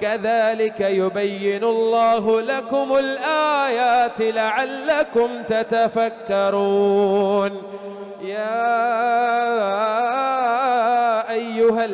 كذلك يبين الله لكم الآيات لعلكم تتفكرون. يا أيها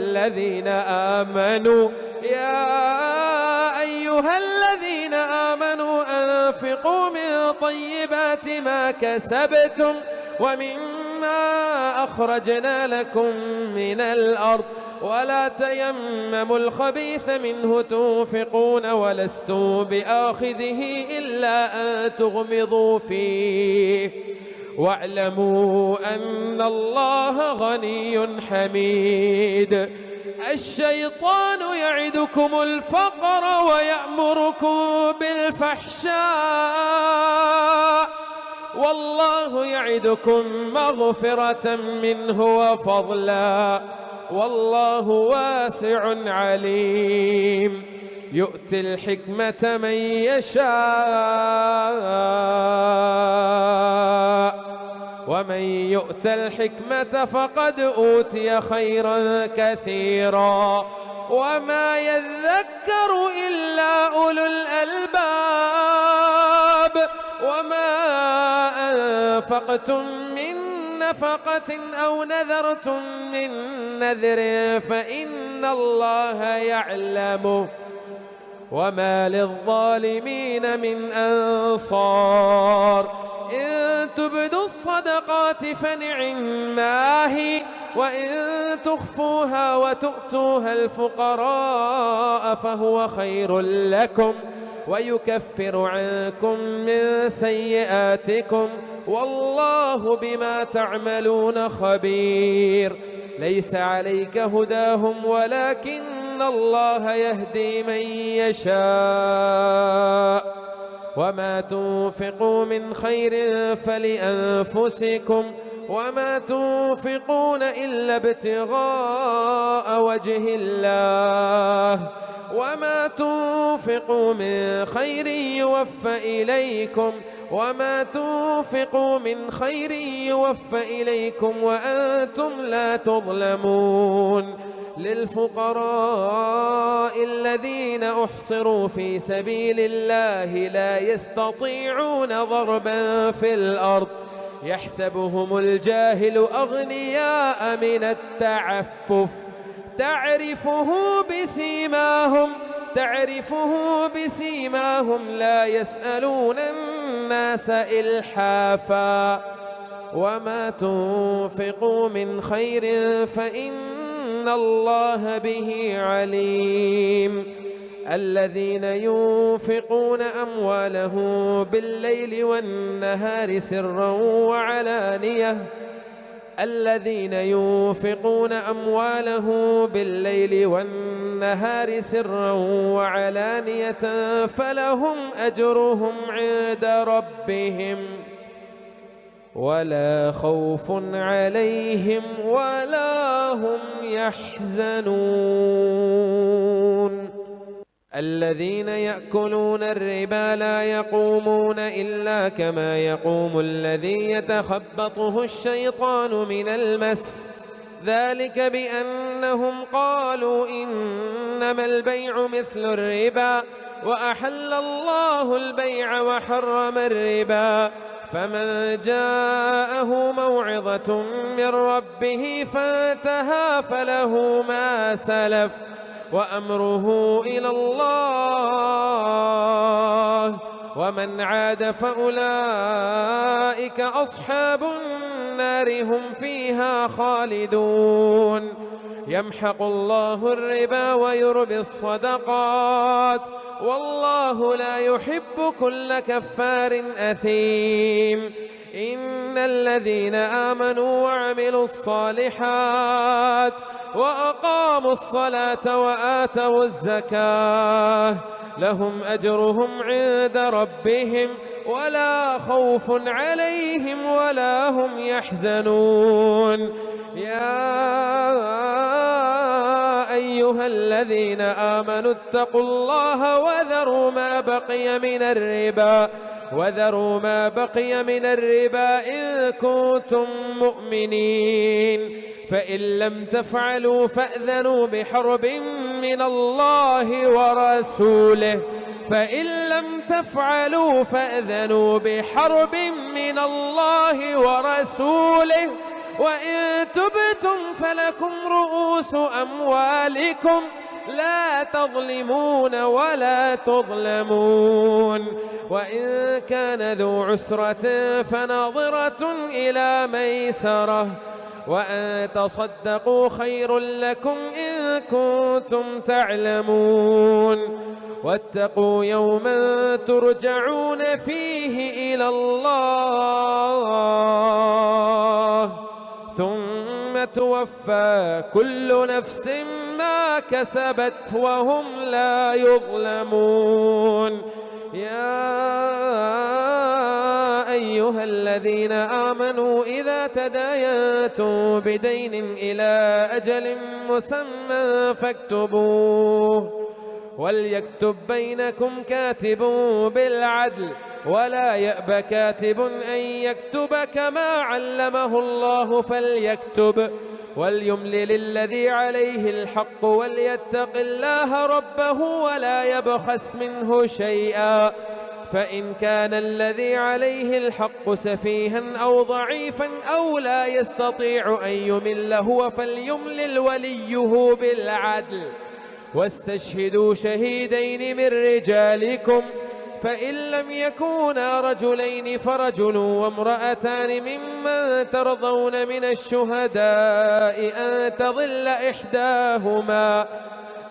الذين آمنوا أنفقوا من طيبات ما كسبتم ومما أخرجنا لكم من الأرض ولا تيمموا الخبيث منه تنفقون ولستم بآخذه إلا أن تغمضوا فيه واعلموا أن الله غني حميد. الشيطان يعدكم الفقر ويأمركم بالفحشاء والله يعدكم مغفرة منه وفضلا والله واسع عليم. يؤتي الحكمة من يشاء ومن يؤت الحكمة فقد أوتي خيرا كثيرا وما يذكر إلا أولو الألباب. وما أنفقتم من نفقة أو نذرتم من نذر فإن الله يعلمه وما للظالمين من أنصار. إن تبدوا الصدقات فنعما هي وإن تخفوها وتؤتوها الفقراء فهو خير لكم ويكفر عنكم من سيئاتكم والله بما تعملون خبير. ليس عليك هداهم ولكن الله يهدي من يشاء وما تنفقوا من خير فلأنفسكم وما تنفقون إلا ابتغاء وجه الله وما تنفقوا من خير يوفى إليكم وأنتم لا تظلمون. للفقراء الذين أحصروا في سبيل الله لا يستطيعون ضربا في الأرض يحسبهم الجاهل أغنياء من التعفف تعرفه بسيماهم لا يسألون الناس إلحافا وما تنفقوا من خير فإن الله به عليم. الذين ينفقون أموالهم بالليل والنهار سرا وعلانية فلهم أجرهم عند ربهم ولا خوف عليهم ولا هم يحزنون. الذين يأكلون الربا لا يقومون إلا كما يقوم الذي يتخبطه الشيطان من المس ذلك بأنهم قالوا إنما البيع مثل الربا وأحل الله البيع وحرم الربا فمن جاءه موعظة من ربه فانتهى فله ما سلف وأمره إلى الله، ومن عاد فأولئك أصحاب النار هم فيها خالدون. يمحق الله الربا ويربي الصدقات، والله لا يحب كل كفار أثيم. إن الذين آمنوا وعملوا الصالحات وأقاموا الصلاة وآتوا الزكاة لهم أجرهم عند ربهم ولا خوف عليهم ولا هم يحزنون. يا أيها الذين آمنوا اتقوا الله وذروا ما بقي من الربا إن كنتم مؤمنين، فإن لم تفعلوا فأذنوا بحرب من الله ورسوله، وإن تبتم فلكم رؤوس أموالكم لا تظلمون ولا تظلمون. وإن كان ذو عسرة فناظرة إلى ميسرة، وأن تصدقوا خير لكم إن كنتم تعلمون. واتقوا يوما ترجعون فيه إلى الله ثم توفى كل نفس ما كسبت وهم لا يظلمون. يا أيها الذين آمنوا إذا تداينتم بدين إلى أجل مسمى فاكتبوه، وليكتب بينكم كاتب بالعدل ولا يأب كاتب أن يكتب كما علمه الله فليكتب، وليملل الذي عليه الحق وليتق الله ربه ولا يبخس منه شيئا، فإن كان الذي عليه الحق سفيها أو ضعيفا أو لا يستطيع أن يمل هو فليملل وليه بالعدل، واستشهدوا شهيدين من رجالكم، فإن لم يكونا رجلين فرجل وامرأتان ممن ترضون من الشهداء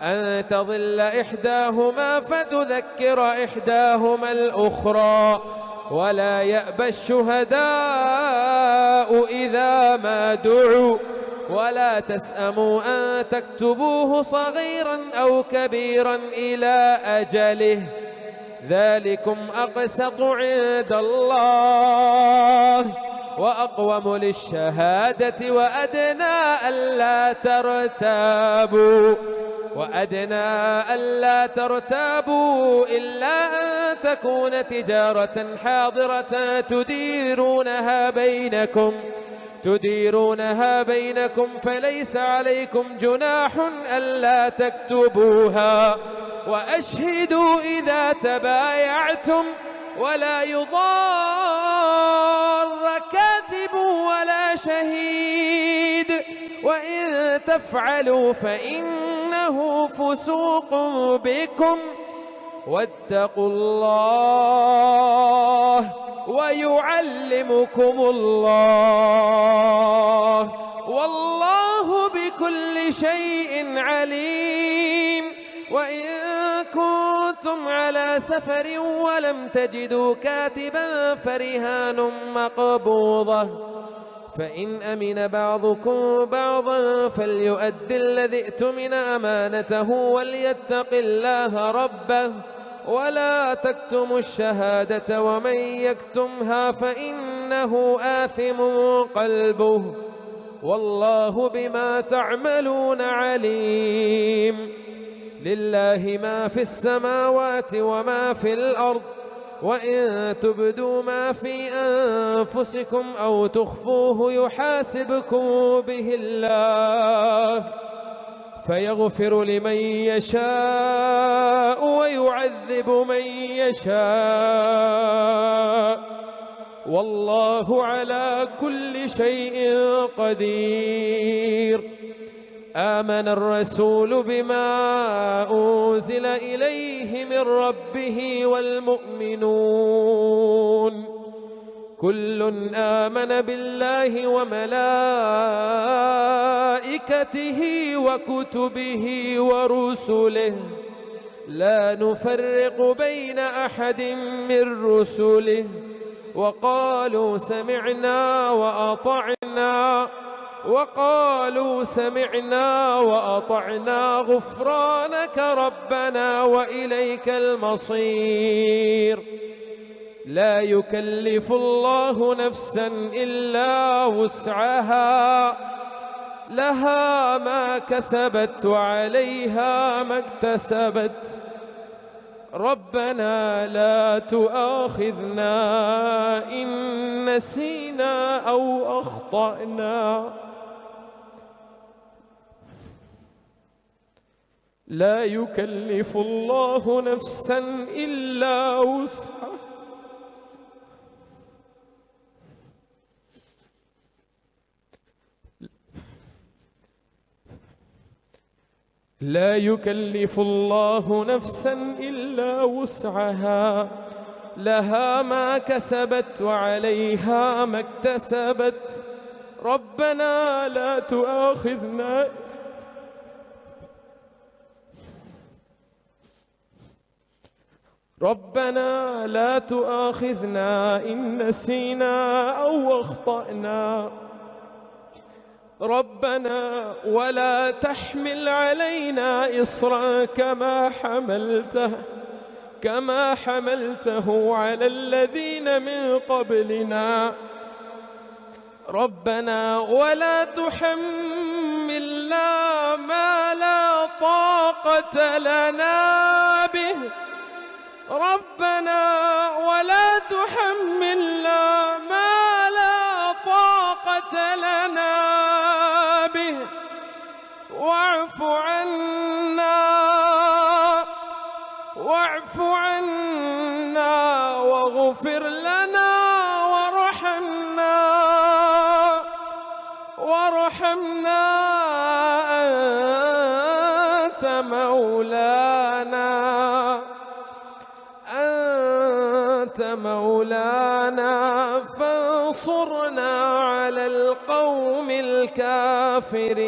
أن تضل إحداهما فتذكر إحداهما الأخرى، ولا يأبى الشهداء إذا ما دعوا، ولا تسأموا أن تكتبوه صغيرا أو كبيرا إلى أجله، ذلكم أقسط عند الله وأقوم للشهادة وأدنى ألا ترتابوا إلا أن تكون تجارة حاضرة تديرونها بينكم فليس عليكم جناح ألا تكتبوها، وأشهدوا إذا تبايعتم ولا يضار كاتب ولا شهيد، وإن تفعلوا فإنه فسوق بكم، واتقوا الله ويعلمكم الله والله بكل شيء عليم. وإن كنتم على سفر ولم تجدوا كاتبا فرهان مقبوضة، فإن أمن بعضكم بعضا فليؤد الذي ائتمن أمانته وليتق الله ربه ولا تكتموا الشهادة ومن يكتمها فإنه آثم قلبه والله بما تعملون عليم. لله ما في السماوات وما في الأرض، وإن تبدوا ما في أنفسكم أو تخفوه يحاسبكم به الله فيغفر لمن يشاء ويعذب من يشاء، والله على كل شيء قدير. آمن الرسول بما أنزل إليه من ربه والمؤمنون كل آمن بالله وملائكته وكتبه ورسله لا نفرق بين أحد من رسله وقالوا سمعنا وأطعنا غفرانك ربنا وإليك المصير. لا يكلف الله نفسا إلا وسعها لها ما كسبت وعليها ما اكتسبت ربنا لا تؤاخذنا إن نسينا أو أخطأنا. لا يكلف الله نفسا إلا وسعها لا يكلف الله نفسا إلا وسعها لها ما كسبت وعليها ما اكتسبت ربنا لا تؤاخذنا إن نسينا أو أخطأنا ربنا ولا تحمل علينا إصرا كما حملته على الذين من قبلنا ربنا ولا تحملنا ما لا طاقة لنا به ربنا ولا تحملنا ما لا طاقة لنا به واعف عنا واغفر لنا وارحمنا أنت مولانا فانصرنا على القوم الكافرين.